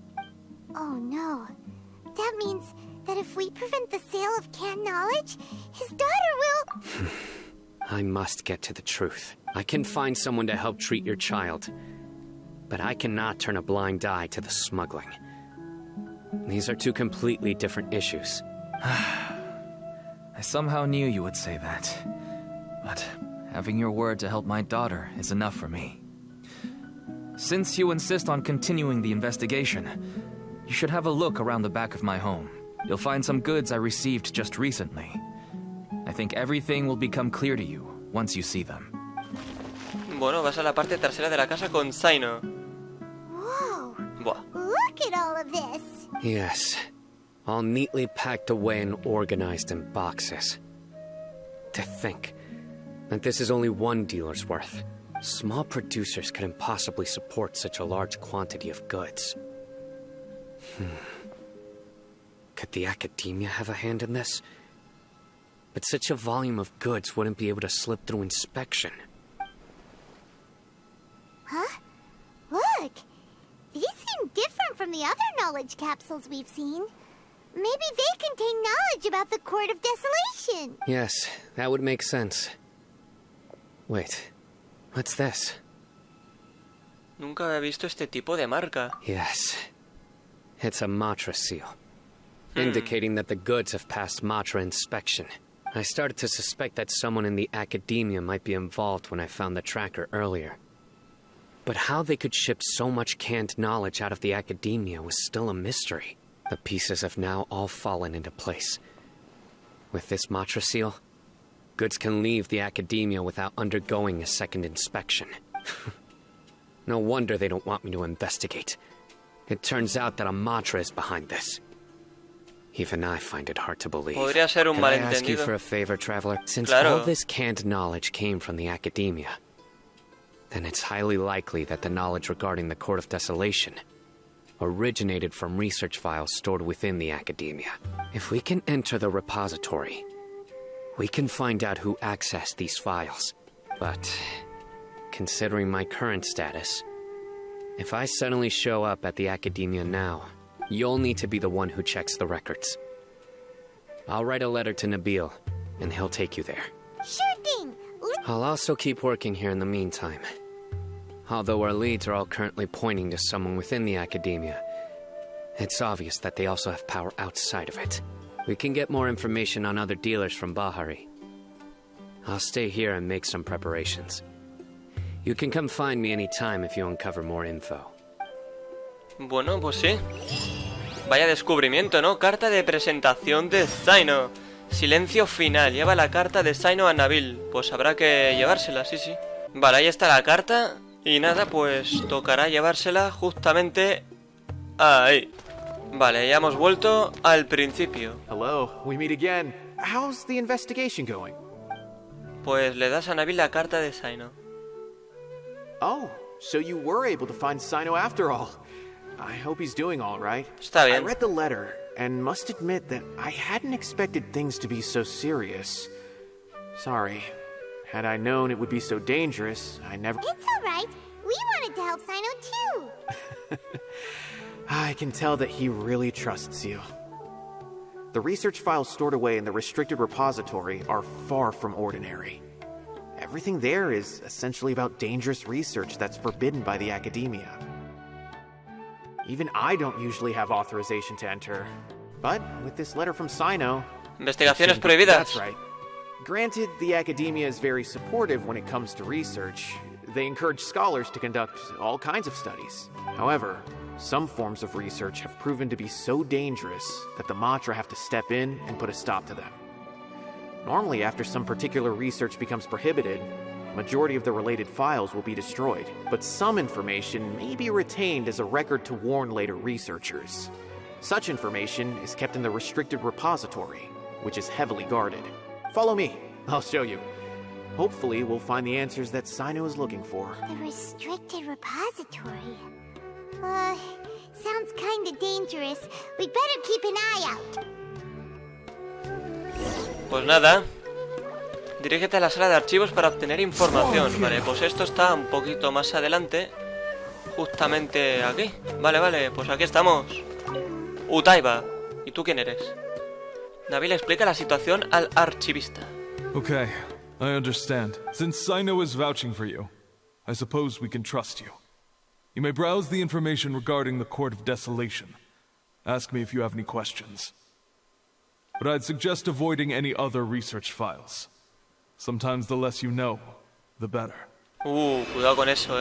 Oh no. That means that if we prevent the sale of canned knowledge, his daughter will... I must get to the truth. I can find someone to help treat your child, but I cannot turn a blind eye to the smuggling. These are two completely different issues. I somehow knew you would say that. But having your word to help my daughter is enough for me. Since you insist on continuing the investigation, you should have a look around the back of my home. You'll find some goods I received just recently. I think everything will become clear to you once you see them. Bueno, vas a la parte trasera de la casa con Sino. Whoa. Buah. Look at all of this. Yes, all neatly packed away and organized in boxes. To think that this is only one dealer's worth. Small producers couldn't possibly support such a large quantity of goods. Could the academia have a hand in this? But such a volume of goods wouldn't be able to slip through inspection. Huh? Look! These seem different from the other knowledge capsules we've seen. Maybe they contain knowledge about the Court of Desolation. Yes, that would make sense. Wait, what's this? Nunca había visto este tipo de marca. Yes, it's a Matra seal, indicating that the goods have passed Matra inspection. I started to suspect that someone in the academia might be involved when I found the tracker earlier. But how they could ship so much canned knowledge out of the academia was still a mystery. The pieces have now all fallen into place. With this Matra seal, goods can leave the academia without undergoing a second inspection. No wonder they don't want me to investigate. It turns out that a Matra is behind this. Even I find it hard to believe. Podría ser un Can I ask you malentendido. for a favor, Traveler? Since Claro. all this canned knowledge came from the academia, then it's highly likely that the knowledge regarding the Court of Desolation originated from research files stored within the academia. If we can enter the repository, we can find out who accessed these files. But considering my current status, if I suddenly show up at the academia now, you'll need to be the one who checks the records. I'll write a letter to Nabil, and he'll take you there. Sure thing. I'll also keep working here in the meantime. Although our leads are all currently pointing to someone within the academia, it's obvious that they also have power outside of it. We can get more information on other dealers from Bahari. I'll stay here and make some preparations. You can come find me anytime if you uncover more info. Bueno, pues sí. Vaya descubrimiento, ¿no? Carta de presentación de Sino. Silencio final. Lleva la carta de Sino a Nabil. Pues habrá que llevársela, sí, sí. Vale, ahí está la carta. Y nada, pues tocará llevársela justamente ahí. Vale, ya hemos vuelto al principio. Hello, we meet again. How's the investigation going? Pues le das a Nabil la carta de Sino. Oh, so you were able to find Sino after all. I hope he's doing all right. Está I bien. read the letter and must admit that I hadn't expected things to be so serious. Sorry. Had I known it would be so dangerous, I never... It's all right. We wanted to help Sino too. I can tell that he really trusts you. The research files stored away in the restricted repository are far from ordinary. Everything there is essentially about dangerous research that's forbidden by the academia. Even I don't usually have authorization to enter. But with this letter from Sino... Investigaciones prohibidas. That's right. Granted, the academia is very supportive when it comes to research. They encourage scholars to conduct all kinds of studies. However, some forms of research have proven to be so dangerous that the Matra have to step in and put a stop to them. Normally, after some particular research becomes prohibited, Majority of the related files will be destroyed, but some information may be retained as a record to warn later researchers. Such information is kept in the restricted repository, which is heavily guarded. Follow me, I'll show you. Hopefully, we'll find the answers that Sino is looking for. The restricted repository. Sounds kinda dangerous. We'd better keep an eye out. Pues nada. Dirígete a la sala de archivos para obtener información. Vale, pues esto está un poquito más adelante. Justamente aquí. Vale, pues aquí estamos. Utaiba. ¿Y tú quién eres? Nabil explica la situación al archivista. Okay, I understand. Since Sino is vouching for you, I suppose we can trust you. You may browse the information regarding the Court of Desolation. Ask me if you have any questions. But I'd suggest avoiding any other research files. Sometimes the less you know, the better. Cuidado con eso,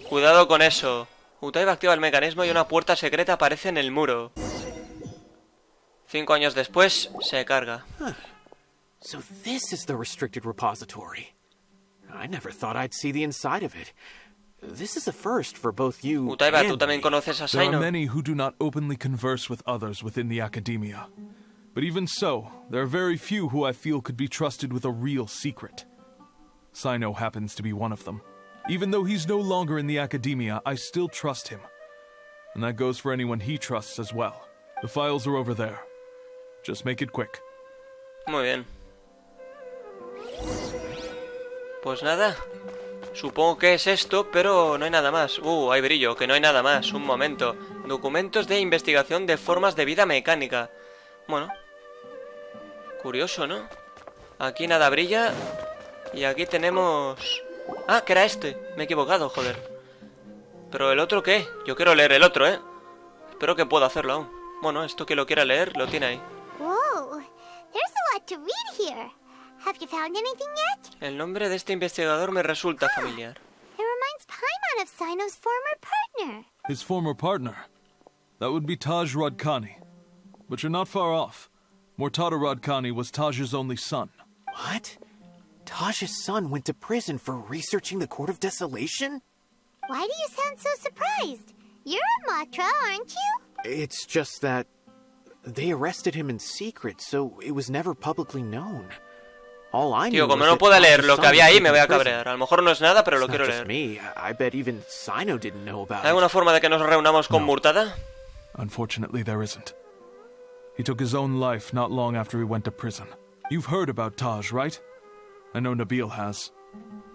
Cuidado con eso. Utaiba activa el mecanismo y una puerta secreta aparece en el muro. 5 años después, se carga. So this is the restricted repository. I never thought I'd see the inside of it. This is a first for both you Utaiba, ¿tú and también me. conoces a There are Sino? many who do not openly converse with others within the academia. But even so, there are very few who I feel could be trusted with a real secret. Sino happens to be one of them. Even though he's no longer in the academia, I still trust him. And that goes for anyone he trusts as well. The files are over there. Just make it quick. Muy bien. Pues nada. Supongo que es esto, pero no hay nada más. Hay brillo, que no hay nada más. Un momento. Documentos de investigación de formas de vida mecánica. Bueno. Curioso, ¿no? Aquí nada brilla. Y aquí tenemos... Ah, que era este. Me he equivocado, joder. Pero el otro, ¿qué? Yo quiero leer el otro, Espero que pueda hacerlo aún. Bueno, esto que lo quiera leer, lo tiene ahí. Whoa, there's a lot to read here. Have you found anything yet? El nombre de este investigador me resulta familiar. It reminds Paimon of Sino's former partner. His former partner. That would be Taj Rodkani. But you're not far off. Mortada Rodkani was Taj's only son. What? Taj's son went to prison for researching the Court of Desolation? Why do you sound so surprised? You're a Matra, aren't you? It's just that they arrested him in secret, so it was never publicly known. All I knew Tío, como was no that pueda leer Taj's lo son que había was ahí, taken me voy a to prison. cabrear. A lo mejor no es nada, pero lo It's quiero not just leer. me. I bet even Sino didn't know about ¿Hay alguna it. forma de que nos reunamos con Murtada? Unfortunately, there isn't. He took his own life not long after he went to prison. You've heard about Taj, right? I know Nabil has.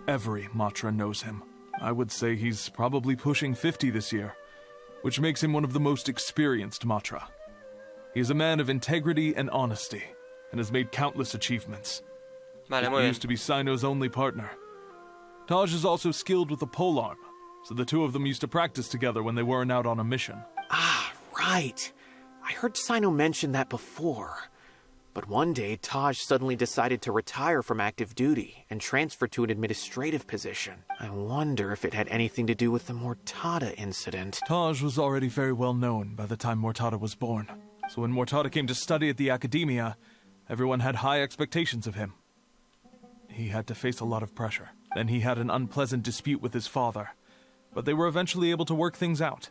Every Matra knows him. I would say he's probably pushing 50 this year, which makes him one of the most experienced Matra. He is a man of integrity and honesty, and has made countless achievements. Vale, muy He bien. used to be Sino's only partner. Taj is also skilled with the polearm, so the two of them used to practice together when they weren't out on a mission. Ah, right. I heard Sino mention that before. But one day, Taj suddenly decided to retire from active duty and transfer to an administrative position. I wonder if it had anything to do with the Mortada incident. Taj was already very well known by the time Mortada was born. So when Mortada came to study at the academia, everyone had high expectations of him. He had to face a lot of pressure. Then he had an unpleasant dispute with his father, but they were eventually able to work things out.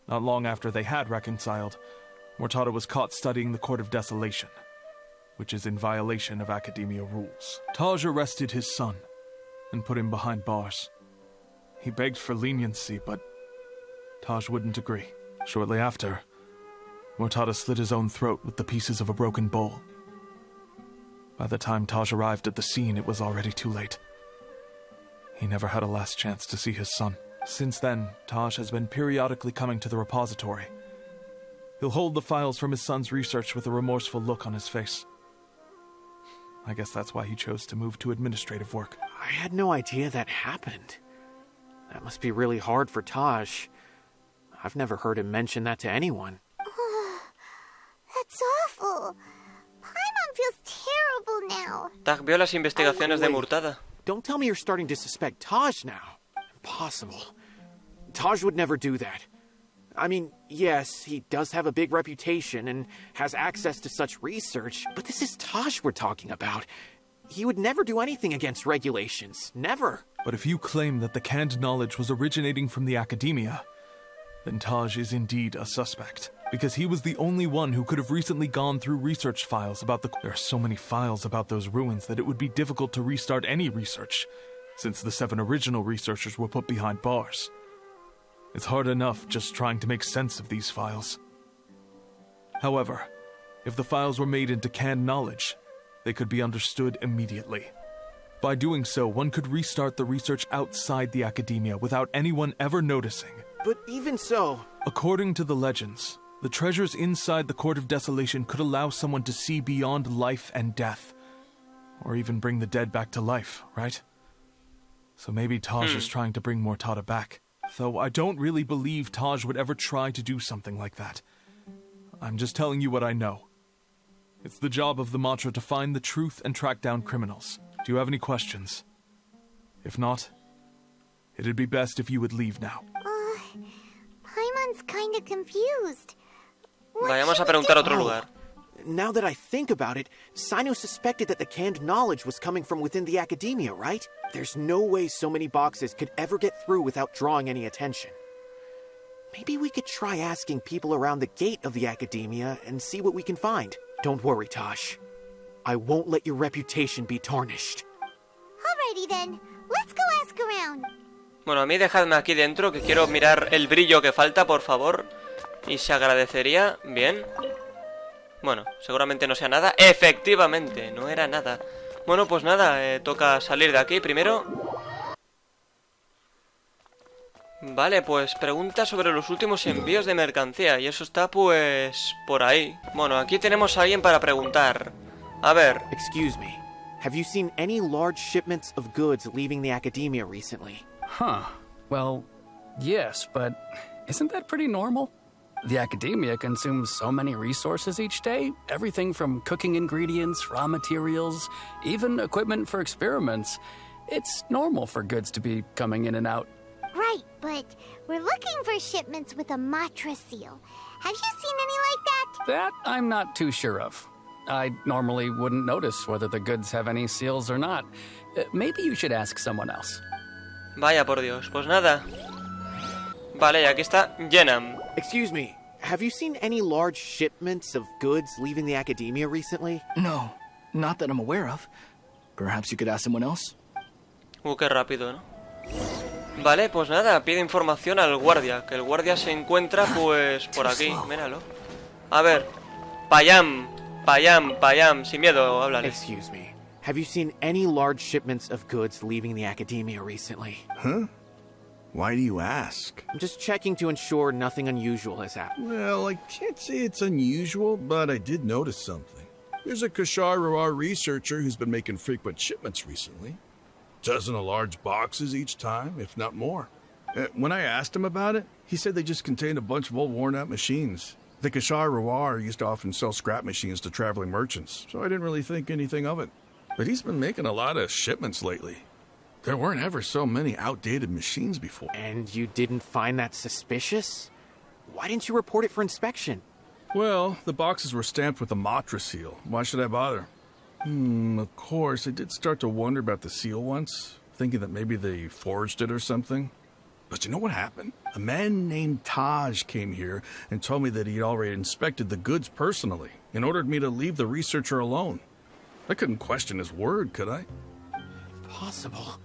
Not long after they had reconciled, Mortada was caught studying the Court of Desolation, which is in violation of academia rules. Taj arrested his son and put him behind bars. He begged for leniency, but Taj wouldn't agree. Shortly after, Mortada slit his own throat with the pieces of a broken bowl. By the time Taj arrived at the scene, it was already too late. He never had a last chance to see his son. Since then, Taj has been periodically coming to the repository. He'll hold the files from his son's research with a remorseful look on his face. I guess that's why he chose to move to administrative work. I had no idea that happened. That must be really hard for Taj. I've never heard him mention that to anyone. That's awful. Paimon feels terrible now. Tag vio las investigaciones de Murtada. Don't tell me you're starting to suspect Taj now. Impossible. Taj would never do that. I mean, yes, he does have a big reputation and has access to such research, but this is Taj we're talking about. He would never do anything against regulations. Never. But if you claim that the canned knowledge was originating from the academia, then Taj is indeed a suspect. Because he was the only one who could have recently gone through research files about the... There are so many files about those ruins that it would be difficult to restart any research, since the 7 original researchers were put behind bars. It's hard enough just trying to make sense of these files. However, if the files were made into canned knowledge, they could be understood immediately. By doing so, one could restart the research outside the academia without anyone ever noticing. But even so... According to the legends, the treasures inside the Court of Desolation could allow someone to see beyond life and death. Or even bring the dead back to life, right? So maybe Taj is trying to bring Mortada back. Though I don't really believe Taj would ever try to do something like that. I'm just telling you what I know. It's the job of the Matra to find the truth and track down criminals. Do you have any questions? If not, it'd be best if you would leave now. Paimon's kinda confused. Vayamos a preguntar a otro lugar. Now that I think about it, Sino suspected that the canned knowledge was coming from within the academia, right? There's no way so many boxes could ever get through without drawing any attention. Maybe we could try asking people around the gate of the academia and see what we can find. Don't worry, Taj. I won't let your reputation be tarnished. Alrighty then, let's go ask around. Bueno, a mí dejadme aquí dentro, que quiero mirar el brillo que falta, por favor. Y se agradecería. Bien. Bueno, seguramente no sea nada. Efectivamente, no era nada. Bueno, pues nada, toca salir de aquí primero. Vale, pues pregunta sobre los últimos envíos de mercancía. Y eso está, pues, por ahí. Bueno, aquí tenemos a alguien para preguntar. A ver. Excuse me. Have you seen any large shipments of goods leaving the academia recently? Huh. Well, yes, but isn't that pretty normal? The academia consumes so many resources each day. Everything from cooking ingredients, raw materials, even equipment for experiments. It's normal for goods to be coming in and out. Right, but we're looking for shipments with a Matra seal. Have you seen any like that? That I'm not too sure of. I normally wouldn't notice whether the goods have any seals or not. Maybe you should ask someone else. Vaya por Dios, pues nada. Vale, y aquí está Yenam. Excuse me, have you seen any large shipments of goods leaving the academia recently? No, not that I'm aware of. Perhaps you could ask someone else? Qué rápido, ¿no? Vale, pues nada, pide información al guardia. Que el guardia se encuentra, pues, por aquí. Míralo. A ver. Payam, sin miedo, háblale. Excuse me. Have you seen any large shipments of goods leaving the academia recently? Huh? Why do you ask? I'm just checking to ensure nothing unusual has happened. Well, I can't say it's unusual, but I did notice something. There's a Kashar Rawar researcher who's been making frequent shipments recently. Dozen of large boxes each time, if not more. When I asked him about it, he said they just contained a bunch of old worn-out machines. The Kashar Rawar used to often sell scrap machines to traveling merchants, so I didn't really think anything of it. But he's been making a lot of shipments lately. There weren't ever so many outdated machines before. And you didn't find that suspicious? Why didn't you report it for inspection? Well, the boxes were stamped with a Matra seal. Why should I bother? Of course, I did start to wonder about the seal once, thinking that maybe they forged it or something. But you know what happened? A man named Taj came here and told me that he'd already inspected the goods personally and ordered me to leave the researcher alone. I couldn't question his word, could I? Impossible.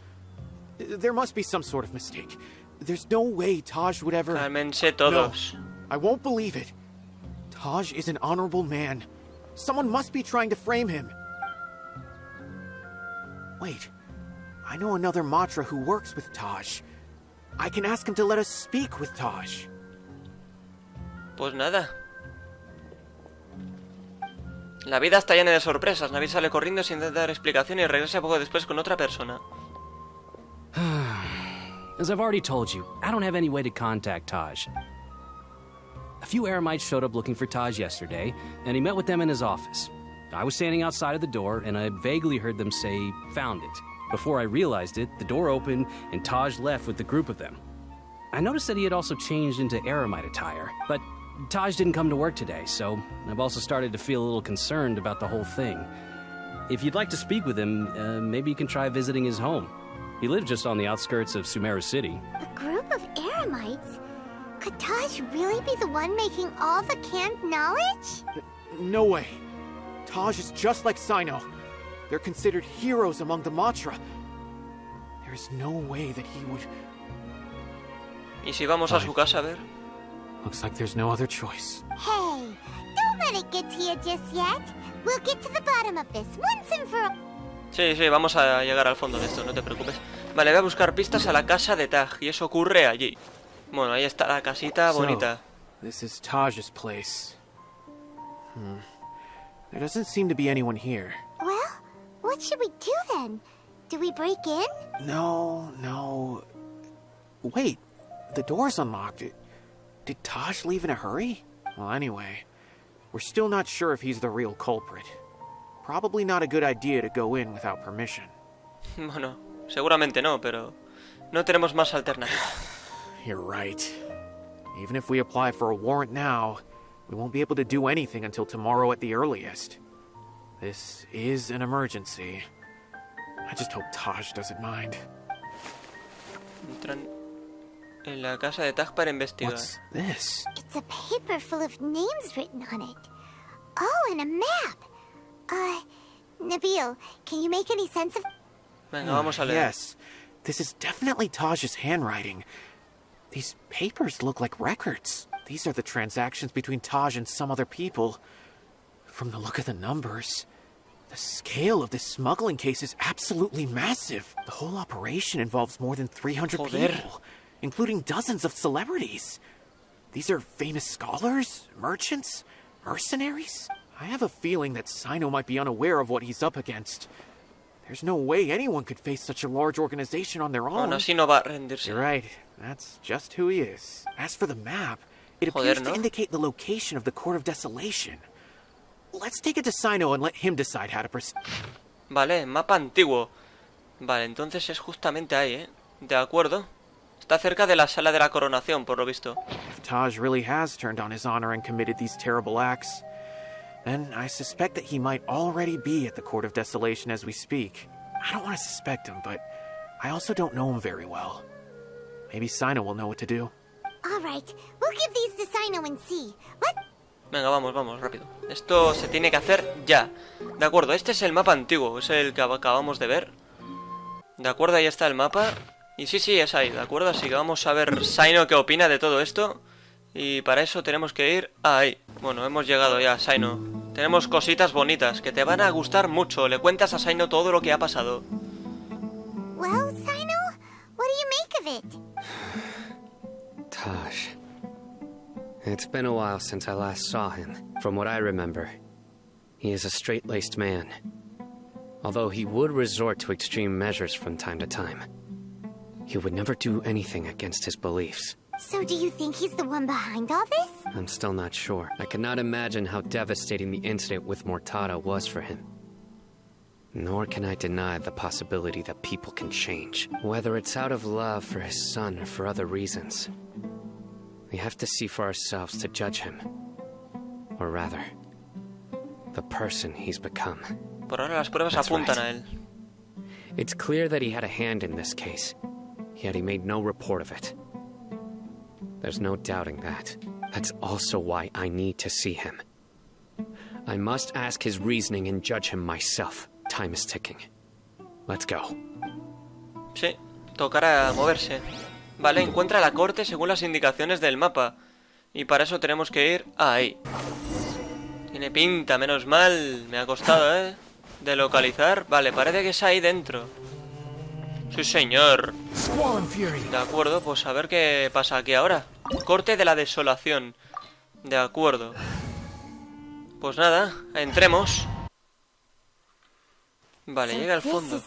There must be some sort of mistake. There's no way Taj would ever... Cálmense todos. No, I won't believe it. Taj is an honorable man. Someone must be trying to frame him. Wait, I know another Matra who works with Taj. I can ask him to let us speak with Taj. Pues nada. La vida está llena de sorpresas. Navi sale corriendo sin dar explicación y regresa poco después con otra persona. As I've already told you, I don't have any way to contact Taj. A few Eremites showed up looking for Taj yesterday, and he met with them in his office. I was standing outside of the door, and I vaguely heard them say, "Found it." Before I realized it, the door opened, and Taj left with the group of them. I noticed that he had also changed into Eremite attire, but Taj didn't come to work today, so I've also started to feel a little concerned about the whole thing. if you'd like to speak with him, maybe you can try visiting his home. He lives just on the outskirts of Sumeru City. A group of eremites? Could Taj really be the one making all the canned knowledge? No way. Taj is just like Sino. They're considered heroes among the Matra. There is no way that he would... ¿Y si vamos a su casa a ver? Looks like there's no other choice. Hey, don't let it get to you just yet. We'll get to the bottom of this once and for all. Sí, vamos a llegar al fondo de esto, no te preocupes. Vale, voy a buscar pistas a la casa de Taj, y eso ocurre allí. Bueno, ahí está la casita bonita. This is Taj's place. There doesn't seem to be anyone here. Well, what should we do then? Do we break in? No. Wait, the door's unlocked. Did Taj leave in a hurry? Well, anyway, we're still not sure if he's the real culprit. Probably not a good idea to go in without permission. Bueno, seguramente no, pero no tenemos más alternativa. You're right. Even if we apply for a warrant now, we won't be able to do anything until tomorrow at the earliest. This is an emergency. I just hope Taj doesn't mind. Entran en la casa de Taj para investigar. What's this? It's a paper full of names written on it. Oh, and a map. Nabil, can you make any sense of... Venga, vamos a leer. Yes, this is definitely Taj's handwriting. These papers look like records. These are the transactions between Taj and some other people. From the look of the numbers, the scale of this smuggling case is absolutely massive. The whole operation involves more than 300 people, including dozens of celebrities. These are famous scholars, merchants, mercenaries. I have a feeling that Sino might be unaware of what he's up against. There's no way anyone could face such a large organization on their own. Aún así no va a rendirse. You're right. That's just who he is. As for the map, it appears to indicate the location of the Court of Desolation. Let's take it to Sino and let him decide how to proceed. Vale, mapa antiguo. Vale, entonces es justamente ahí, ¿eh? De acuerdo. Está cerca de la sala de la coronación, por lo visto. If Taj really has turned on his honor and committed these terrible acts, then I suspect that he might already be at the Court of Desolation as we speak. I don't want to suspect him, but I also don't know him very well. Maybe Sino will know what to do. All right, we'll give these to Sino and see. What? Venga, vamos, rápido. Esto se tiene que hacer ya. De acuerdo, este es el mapa antiguo, es el que acabamos de ver. De acuerdo, ahí está el mapa. Y sí, es ahí, de acuerdo. Así que vamos a ver Sino qué opina de todo esto. Y para eso tenemos que ir ahí. Bueno, hemos llegado ya, Sino. Tenemos cositas bonitas que te van a gustar mucho. Le cuentas a Sino todo lo que ha pasado. Well, Sino, what do you make of it? Taj. It's been a while since I last saw him. From what I remember, he is a straight-laced man. Although he would resort to extreme measures from time to time. He would never do anything against his beliefs. So do you think he's the one behind all this? I'm still not sure. I cannot imagine how devastating the incident with Mortada was for him. Nor can I deny the possibility that people can change. Whether it's out of love for his son or for other reasons. We have to see for ourselves to judge him. Or rather, the person he's become. Por ahora las pruebas apuntan a él. It's clear that he had a hand in this case, yet he made no report of it. There's no doubting that. That's also why I need to see him. I must ask his reasoning and judge him myself. Time is ticking. Let's go. Sí, tocará moverse. Vale, encuentra la corte según las indicaciones del mapa. Y para eso tenemos que ir ahí. Tiene pinta, menos mal. Me ha costado, de localizar. Vale, parece que es ahí dentro. Sí, señor. De acuerdo, pues a ver qué pasa aquí ahora. Corte de la desolación. De acuerdo. Pues nada, entremos. Vale, llega al fondo.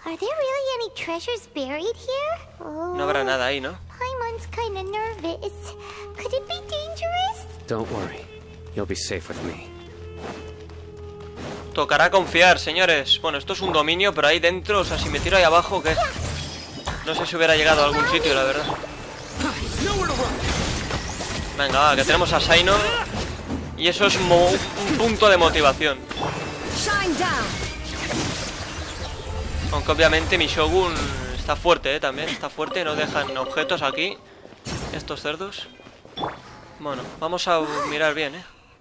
Are there really any treasures buried here? Oh, no habrá nada ahí, ¿no? Paimon's kinda nervous. Could it be dangerous? Don't worry. You'll be safe with me. Tocará confiar, señores. Bueno, esto es un dominio, pero ahí dentro, o sea, si me tiro ahí abajo, ¿qué? No sé si hubiera llegado a algún sitio, la verdad. Venga, va, que tenemos a Sino. Y eso es un punto de motivación. Aunque obviamente mi Shogun está fuerte, también está fuerte. No dejan objetos aquí estos cerdos. Bueno, vamos a mirar bien,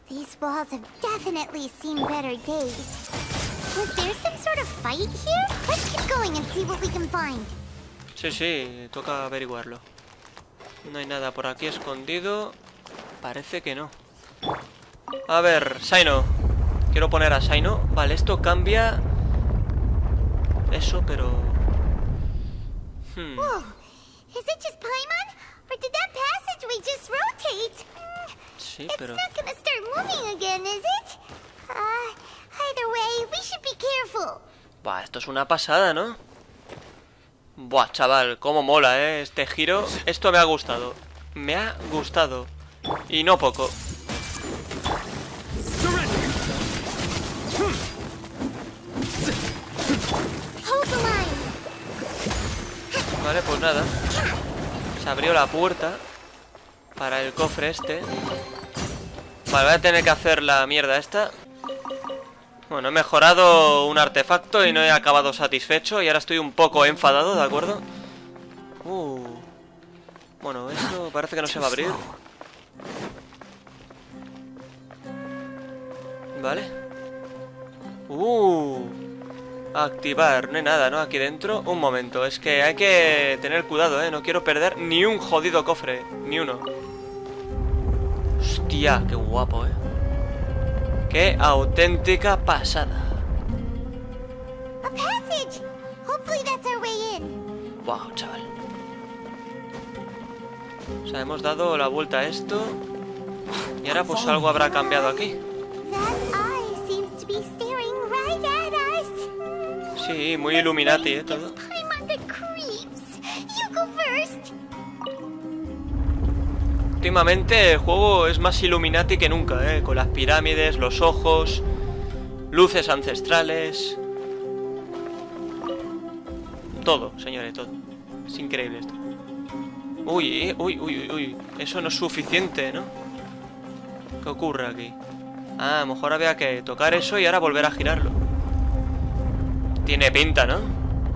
These walls have definitely seen better days. Was there some sort of fight here? Let's keep going and see what we can find. Sí, toca averiguarlo. No hay nada por aquí escondido. Parece que no. A ver, Saino. Quiero poner a Saino. Vale, esto cambia eso, pero... Whoa. Is it just Paimon? Or did that passageway just rotate? Sí, pero... It's not gonna start moving again, is it? Either way, we should be careful. Buah, esto es una pasada, ¿no? Buah, chaval, cómo mola, este giro. Esto me ha gustado. Me ha gustado. Y no poco. Vale, pues nada. Se abrió la puerta para el cofre este. Vale, voy a tener que hacer la mierda esta. Bueno, he mejorado un artefacto y no he acabado satisfecho. Y ahora estoy un poco enfadado, ¿de acuerdo? Bueno, eso parece que no se va a abrir. Vale. Activar, no hay nada, ¿no? Aquí dentro. Un momento, es que hay que tener cuidado, no quiero perder ni un jodido cofre. Ni uno. Hostia, qué guapo, qué auténtica pasada. A passage. Hopefully that's our way in. Wow, chaval. O sea, hemos dado la vuelta a esto. Y ahora pues algo habrá cambiado aquí. Sí, muy Illuminati, todo. Últimamente el juego es más Illuminati que nunca, con las pirámides, los ojos, luces ancestrales. Todo, señores, todo. Es increíble esto. Uy. Eso no es suficiente, ¿no? ¿Qué ocurre aquí? A lo mejor había que tocar eso y ahora volver a girarlo. Tiene pinta, ¿no?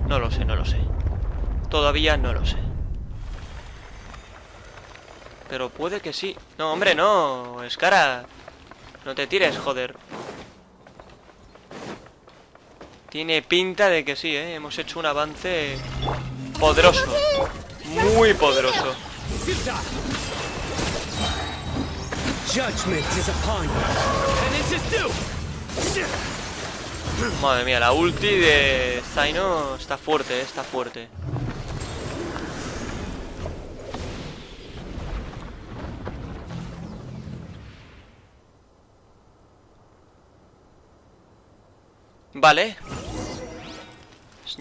No lo sé. Todavía no lo sé. Pero puede que sí. No, hombre, no. Escara. No te tires, joder. Tiene pinta de que sí, hemos hecho un avance poderoso. Muy poderoso. Madre mía, la ulti de Zaino está fuerte, está fuerte. Vale.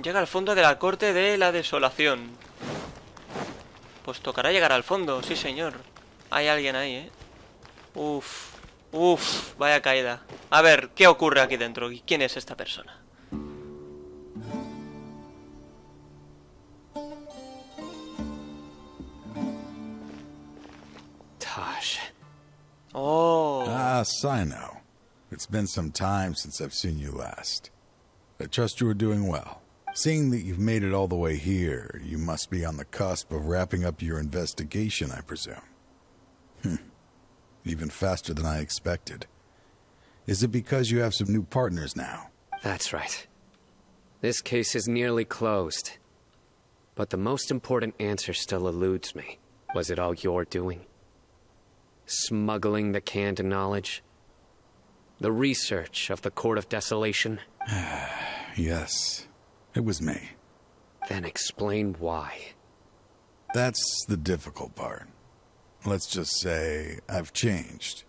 Llega al fondo de la corte de la desolación. Pues tocará llegar al fondo, sí señor. Hay alguien ahí, Uf, vaya caída. A ver, ¿qué ocurre aquí dentro? ¿Quién es esta persona? Taj. Oh. Sino. It's been some time since I've seen you last. I trust you are doing well. Seeing that you've made it all the way here, you must be on the cusp of wrapping up your investigation, I presume. Even faster than I expected. Is it because you have some new partners now? That's right. This case is nearly closed. But the most important answer still eludes me. Was it all your doing? Smuggling the canned knowledge? The research of the Court of Desolation? Yes, it was me. Then explain why. That's the difficult part. Let's just say I've changed.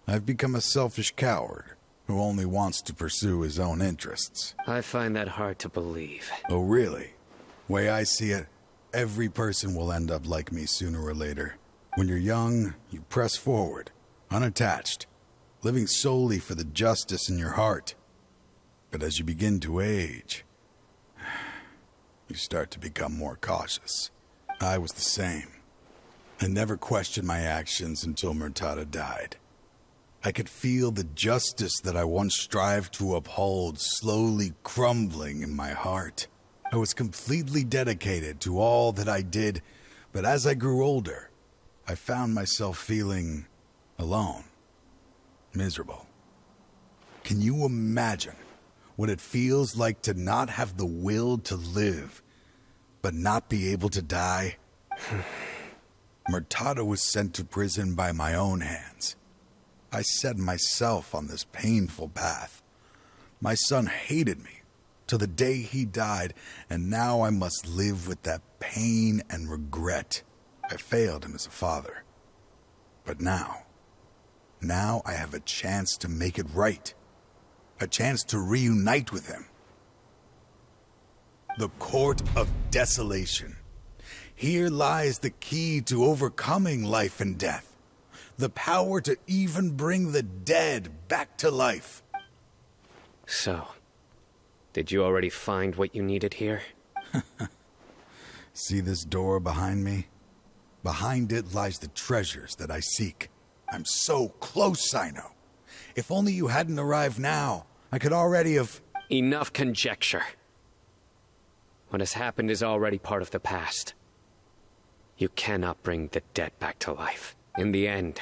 I've become a selfish coward who only wants to pursue his own interests. I find that hard to believe. Oh, really? Way I see it, every person will end up like me sooner or later. When you're young, you press forward, unattached, living solely for the justice in your heart. But as you begin to age, you start to become more cautious. I was the same. I never questioned my actions until Murtada died. I could feel the justice that I once strived to uphold slowly crumbling in my heart. I was completely dedicated to all that I did, but as I grew older, I found myself feeling alone, miserable. Can you imagine what it feels like to not have the will to live, but not be able to die? Murtada was sent to prison by my own hands. I set myself on this painful path. My son hated me till the day he died, and now I must live with that pain and regret. I failed him as a father. But now I have a chance to make it right. A chance to reunite with him. The Court of Desolation. Here lies the key to overcoming life and death. The power to even bring the dead back to life. So, did you already find what you needed here? See this door behind me? Behind it lies the treasures that I seek. I'm so close, Cyno. If only you hadn't arrived now, I could already have... Enough conjecture. What has happened is already part of the past. You cannot bring the dead back to life. In the end,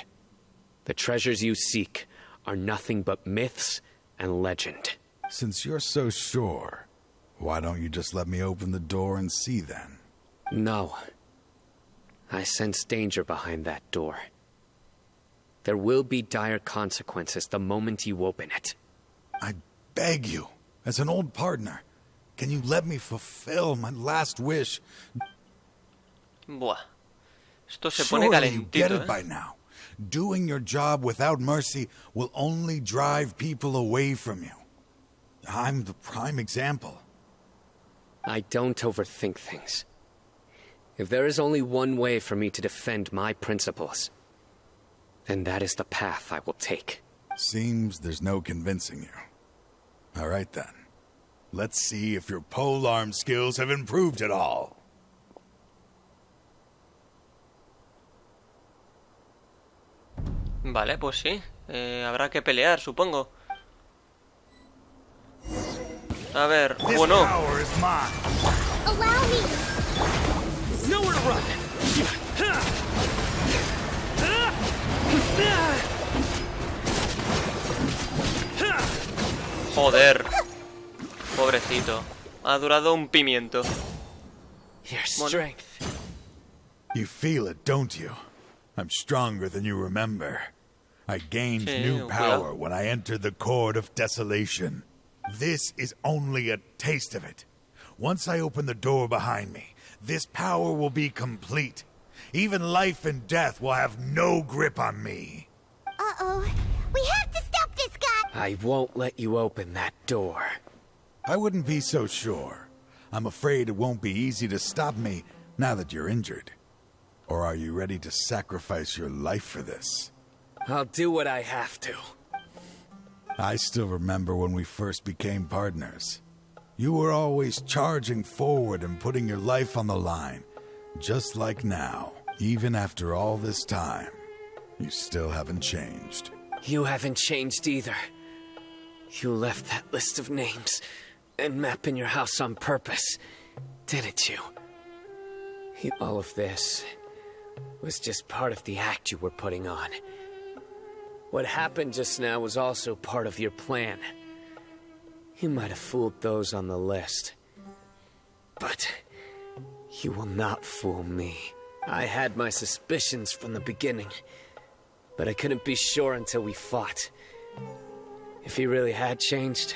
the treasures you seek are nothing but myths and legend. Since you're so sure, why don't you just let me open the door and see then? No. I sense danger behind that door. There will be dire consequences the moment you open it. I beg you, as an old partner, can you let me fulfill my last wish? Buah. Esto se pone Surely you get calentito, it by now. Doing your job without mercy will only drive people away from you. I'm the prime example. I don't overthink things. If there is only one way for me to defend my principles, then that is the path I will take. Seems there's no convincing you. All right then. Let's see if your polearm skills have improved at all. Vale, pues sí. Habrá que pelear, supongo. A ver, bueno. Allow me. Nowhere to run. Joder. Pobrecito. Ha durado un pimiento. Your strength. You feel it, don't you? I'm stronger than you remember. I gained new power when I entered the Court of Desolation. This is only a taste of it. Once I open the door behind me, this power will be complete. Even life and death will have no grip on me. Uh-oh. We have to stop this guy! I won't let you open that door. I wouldn't be so sure. I'm afraid it won't be easy to stop me now that you're injured. Or are you ready to sacrifice your life for this? I'll do what I have to. I still remember when we first became partners. You were always charging forward and putting your life on the line. Just like now. Even after all this time, you still haven't changed. You haven't changed either. You left that list of names and map in your house on purpose, didn't you? All of this was just part of the act you were putting on. What happened just now was also part of your plan. You might have fooled those on the list. But you will not fool me. I had my suspicions from the beginning, but I couldn't be sure until we fought. If he really had changed,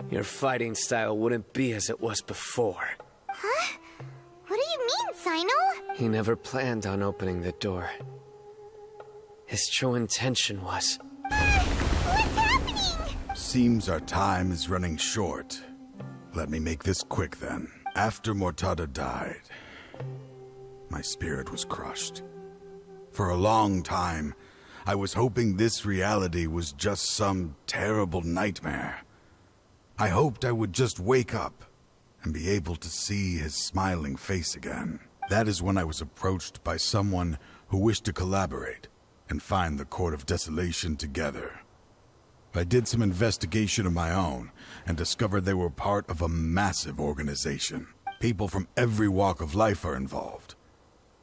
your fighting style wouldn't be as it was before. Huh? What do you mean, Cyno? He never planned on opening the door. His true intention was... What's happening? Seems our time is running short. Let me make this quick then. After Murtada died, my spirit was crushed. For a long time, I was hoping this reality was just some terrible nightmare. I hoped I would just wake up and be able to see his smiling face again. That is when I was approached by someone who wished to collaborate. and find the Court of Desolation together. I did some investigation of my own and discovered they were part of a massive organization. People from every walk of life are involved.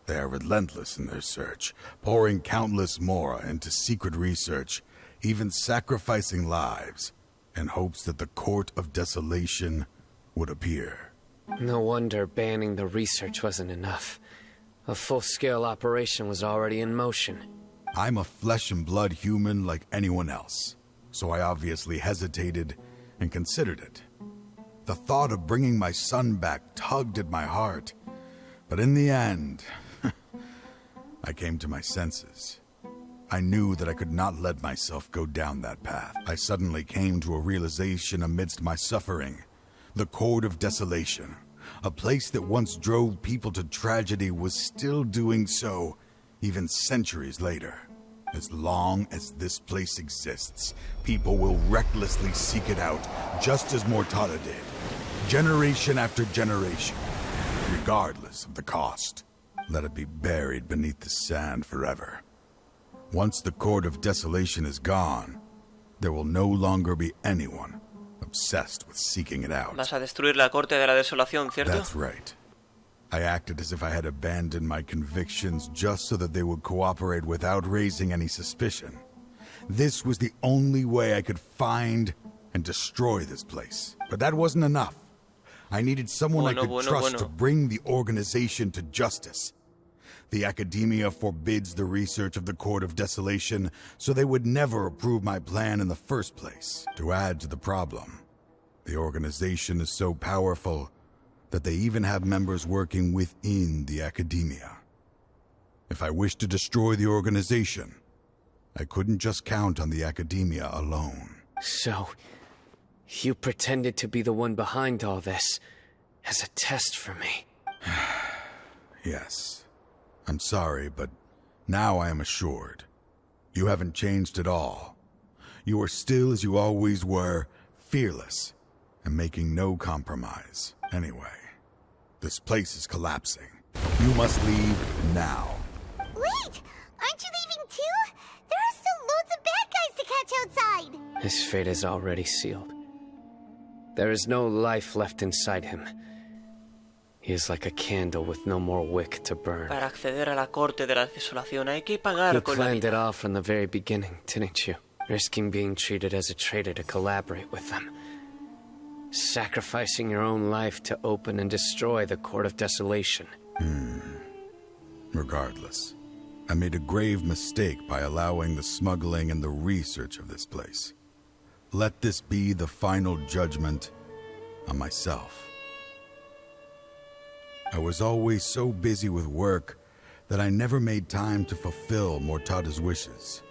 They are relentless in their search, pouring countless mora into secret research, even sacrificing lives, in hopes that the Court of Desolation would appear. No wonder banning the research wasn't enough. A full-scale operation was already in motion. I'm a flesh and blood human like anyone else, so I obviously hesitated and considered it. The thought of bringing my son back tugged at my heart, but in the end, I came to my senses. I knew that I could not let myself go down that path. I suddenly came to a realization amidst my suffering. The Court of Desolation, a place that once drove people to tragedy, was still doing so, even centuries later. As long as this place exists, people will recklessly seek it out, just as Mortada did, generation after generation, regardless of the cost. Let it be buried beneath the sand forever. Once the Court of Desolation is gone, there will no longer be anyone obsessed with seeking it out. Vas a destruir la Corte de la Desolación, ¿cierto? That's right. I acted as if I had abandoned my convictions just so that they would cooperate without raising any suspicion. This was the only way I could find and destroy this place. But that wasn't enough. I needed someone I could trust to bring the organization to justice. The Academia forbids the research of the Court of Desolation, so they would never approve my plan in the first place. To add to the problem, the organization is so powerful that they even have members working within the Academia. If I wished to destroy the organization, I couldn't just count on the Academia alone. So, you pretended to be the one behind all this, as a test for me. Yes. I'm sorry, but now I am assured. You haven't changed at all. You are still as you always were, fearless, and making no compromise. Anyway, this place is collapsing. You must leave now. Wait! Aren't you leaving too? There are still loads of bad guys to catch outside! His fate is already sealed. There is no life left inside him. He is like a candle with no more wick to burn. Para acceder a la Corte de la Desolación hay que pagar You con la planned vida. it all from the very beginning, didn't you? Risking being treated as a traitor to collaborate with them. Sacrificing your own life to open and destroy the Court of Desolation. Regardless, I made a grave mistake by allowing the smuggling and the research of this place. Let this be the final judgment on myself. I was always so busy with work that I never made time to fulfill Mortada's wishes.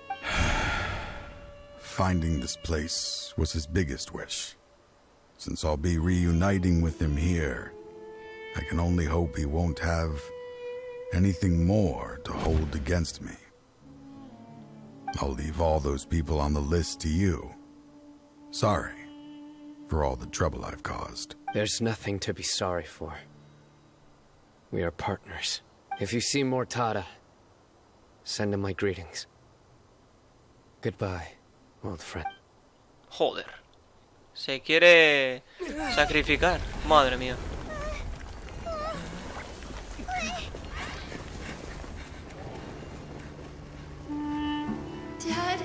Finding this place was his biggest wish. Since I'll be reuniting with him here, I can only hope he won't have anything more to hold against me. I'll leave all those people on the list to you. Sorry for all the trouble I've caused. There's nothing to be sorry for. We are partners. If you see Mortada, send him my greetings. Goodbye, old friend. Joder. Se quiere sacrificar. Madre mía. Dad,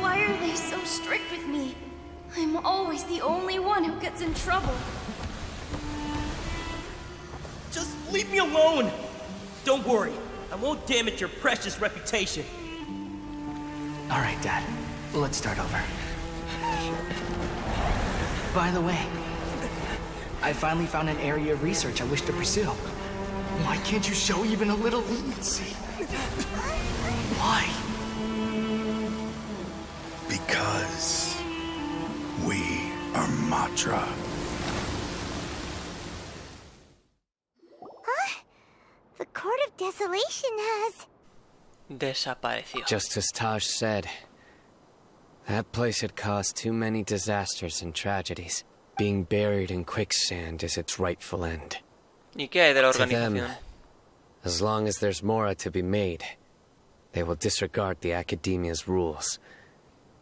why are they so strict with me? I'm always the only one who gets in trouble. Just leave me alone! Don't worry, I won't damage your precious reputation. All right, Dad. Let's start over. By the way, I finally found an area of research I wish to pursue. Why can't you show even a little leniency? Why? Because we are Matra. The Court of Desolation has... Desapareció. Just as Taj said, that place had caused too many disasters and tragedies. Being buried in quicksand is its rightful end. ¿Y qué hay de la To them, organización? as long as there's more to be made, They will disregard the Academia's rules,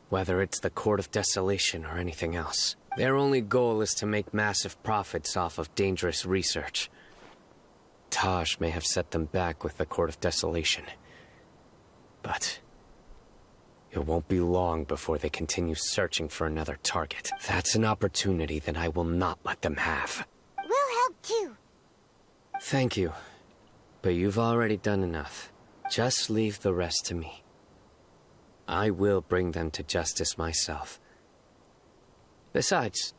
whether it's the Court of Desolation or anything else. Their only goal is to make massive profits off of dangerous research. Taj may have set them back with the Court of Desolation, but it won't be long before they continue searching for another target. That's an opportunity that I will not let them have. We'll help too. Thank you, but you've already done enough. Just leave the rest to me. I will bring them to justice myself. Besides,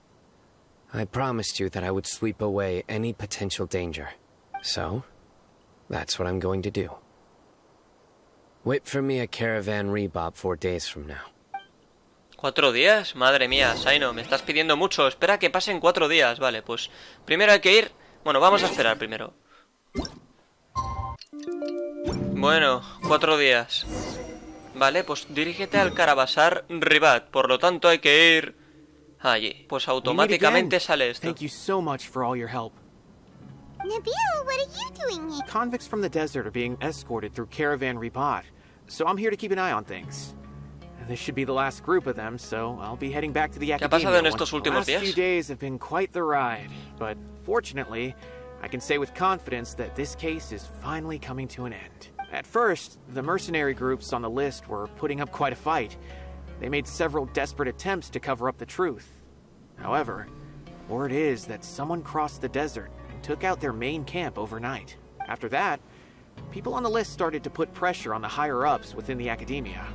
I promised you that I would sweep away any potential danger. So, that's what I'm going to do. Wait for me at Caravan Rebop 4 days from now. 4 días, madre mía, Saino, me estás pidiendo mucho. Espera que pasen 4 días. Vale, pues primero hay que ir. Bueno, vamos a esperar primero. Bueno, 4 días. Vale, pues dirígete al Carabasar Ribat. Por lo tanto hay que ir allí. Pues automáticamente sale esto. Thank you so much for all your help. Nabil, what are you doing here? Convicts from the desert are being escorted through Caravan Ribat, so I'm here to keep an eye on things. This should be the last group of them, so I'll be heading back to the Academia. ¿Qué ha pasado en estos últimos The last días? few days have been quite the ride, but fortunately, I can say with confidence that this case is finally coming to an end. At first, the mercenary groups on the list were putting up quite a fight. They made several desperate attempts to cover up the truth. However, word is that someone crossed the desert and took out their main camp overnight. After that, people on the list started to put pressure on the higher-ups within the Academia.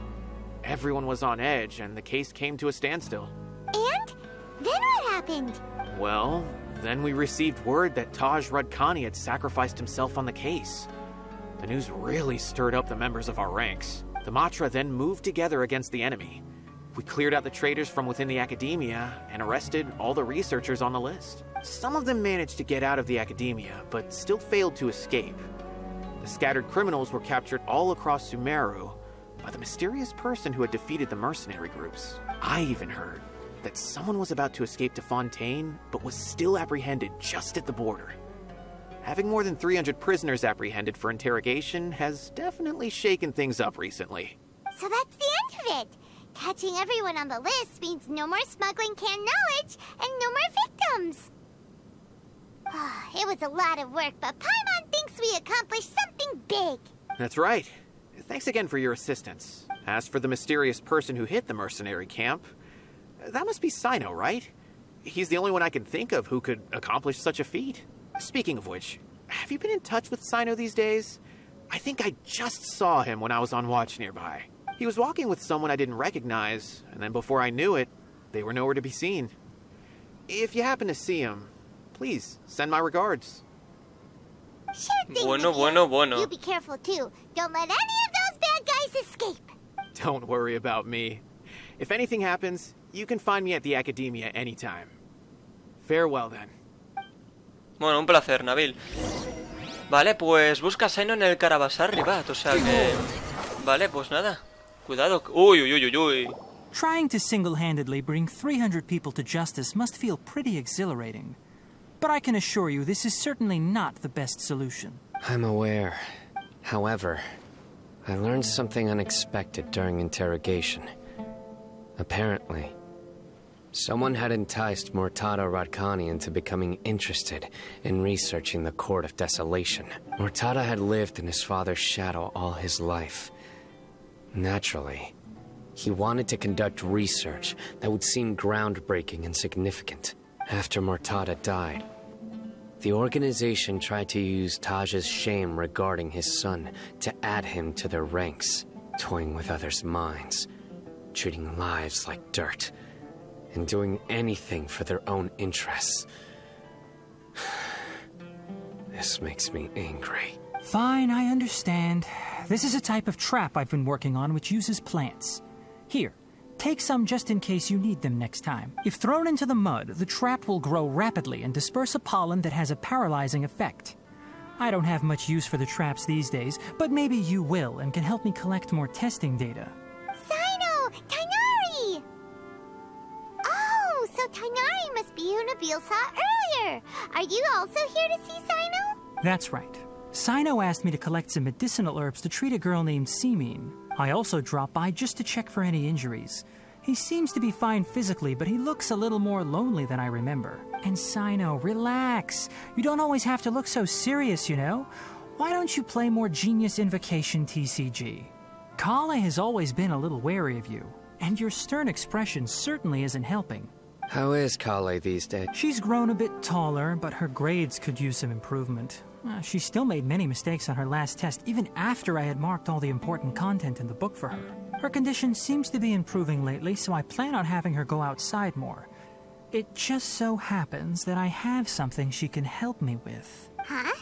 Everyone was on edge, and the case came to a standstill. And? Then what happened? Well, then we received word that Taj Rudkani had sacrificed himself on the case. The news really stirred up the members of our ranks. The Matra then moved together against the enemy. We cleared out the traitors from within the Academia and arrested all the researchers on the list. Some of them managed to get out of the Academia, but still failed to escape. The scattered criminals were captured all across Sumeru by the mysterious person who had defeated the mercenary groups. I even heard that someone was about to escape to Fontaine, but was still apprehended just at the border. Having more than 300 prisoners apprehended for interrogation has definitely shaken things up recently. So that's the end of it. Catching everyone on the list means no more smuggling canned knowledge and no more victims. It was a lot of work, but Paimon thinks we accomplished something big. That's right. Thanks again for your assistance. As for the mysterious person who hit the mercenary camp, that must be Sino, right? He's the only one I can think of who could accomplish such a feat. Speaking of which, have you been in touch with Sino these days? I think I just saw him when I was on watch nearby. He was walking with someone I didn't recognize, and then before I knew it, they were nowhere to be seen. If you happen to see him, please send my regards. Sure thing, Bueno. You be careful too. Don't let any of those bad guys escape. Don't worry about me. If anything happens, you can find me at the Academia anytime. Farewell then. Bueno, un placer, Nabil. Vale, pues busca a Sino en el Carabasar Ribat, o sea que... Vale, pues nada. Cuidado. Uy. Trying to single-handedly bring 300 people to justice must feel pretty exhilarating. But I can assure you this is certainly not the best solution. I'm aware. However, I learned something unexpected during interrogation. Apparently, someone had enticed Mortada Rudkani into becoming interested in researching the Court of Desolation. Mortada had lived in his father's shadow all his life. Naturally, he wanted to conduct research that would seem groundbreaking and significant. After Mortada died, the organization tried to use Taj's shame regarding his son to add him to their ranks, toying with others' minds, treating lives like dirt, and doing anything for their own interests. This makes me angry. Fine, I understand. This is a type of trap I've been working on which uses plants. Here, take some just in case you need them next time. If thrown into the mud, the trap will grow rapidly and disperse a pollen that has a paralyzing effect. I don't have much use for the traps these days, but maybe you will and can help me collect more testing data. Sino! Tighnari! Oh, so Tighnari must be who Nabil saw earlier. Are you also here to see Sino? That's right. Sino asked me to collect some medicinal herbs to treat a girl named Seemine. I also dropped by just to check for any injuries. He seems to be fine physically, but he looks a little more lonely than I remember. And Sino, relax. You don't always have to look so serious, you know? Why don't you play more Genius Invocation TCG? Kale has always been a little wary of you, and your stern expression certainly isn't helping. How is Kale these days? She's grown a bit taller, but her grades could use some improvement. She still made many mistakes on her last test, even after I had marked all the important content in the book for her. Her condition seems to be improving lately, so I plan on having her go outside more. It just so happens that I have something she can help me with. Huh?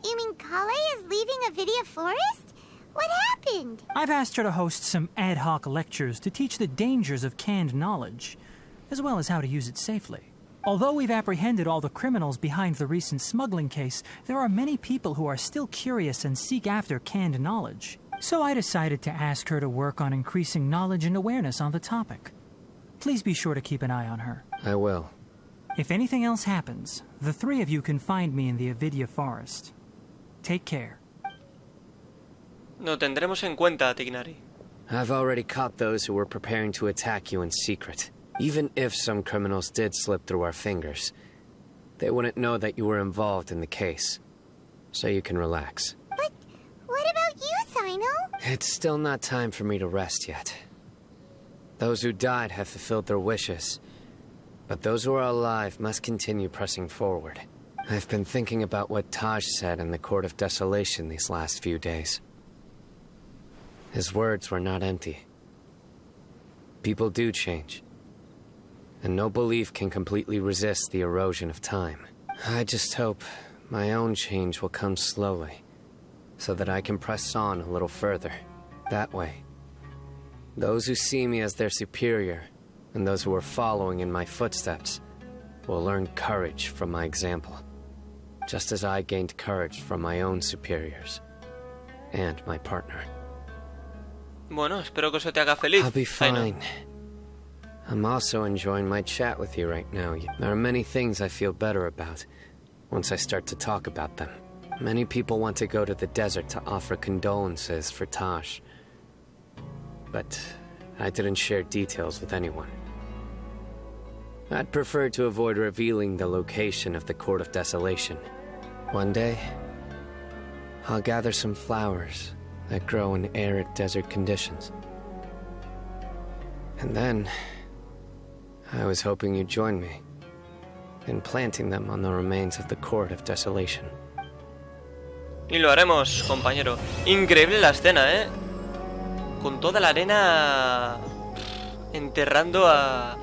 You mean Kale is leaving Avidya Forest? What happened? I've asked her to host some ad hoc lectures to teach the dangers of canned knowledge, as well as how to use it safely. Although we've apprehended all the criminals behind the recent smuggling case, there are many people who are still curious and seek after canned knowledge. So I decided to ask her to work on increasing knowledge and awareness on the topic. Please be sure to keep an eye on her. I will. If anything else happens, the three of you can find me in the Avidya Forest. Take care. Lo tendremos en cuenta, Tignari. I've already caught those who were preparing to attack you in secret. Even if some criminals did slip through our fingers, they wouldn't know that you were involved in the case. So you can relax. But what about you, Sino? It's still not time for me to rest yet. Those who died have fulfilled their wishes, but those who are alive must continue pressing forward. I've been thinking about what Taj said in the Court of Desolation these last few days. His words were not empty. People do change. And no belief can completely resist the erosion of time. I just hope my own change will come slowly, so that I can press on a little further. That way, those who see me as their superior, and those who are following in my footsteps, will learn courage from my example, just as I gained courage from my own superiors, and my partner. Bueno, espero que eso te haga feliz. I'll be fine. I'm also enjoying my chat with you right now. There are many things I feel better about once I start to talk about them. Many people want to go to the desert to offer condolences for Taj. But I didn't share details with anyone. I'd prefer to avoid revealing the location of the Court of Desolation. One day, I'll gather some flowers that grow in arid desert conditions. And then, I was hoping you'd join me in planting them on the remains of the Court of Desolation. Y lo haremos, compañero. Increíble la escena, ¿eh? Con toda la arena enterrando a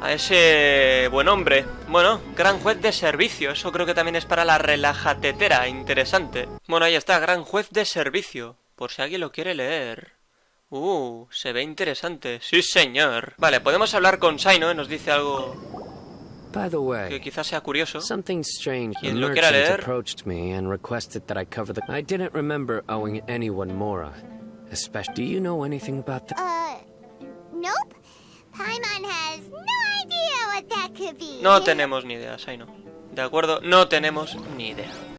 ese buen hombre. Bueno, gran juez de servicio. Eso creo que también es para la relajatetera. Interesante. Bueno, ahí está, gran juez de servicio. Por si alguien lo quiere leer. Se ve interesante. Sí, señor. Vale, podemos hablar con Sino, nos dice algo By the way, que quizás sea curioso. Something strange. Quien lo quiera leer. Approached me and requested that I cover the... I didn't remember owing anyone Mora. Especially, do you know anything about the... Nope. Paimon has no idea what that could be. No tenemos ni idea, Sino. De acuerdo, no tenemos ni idea.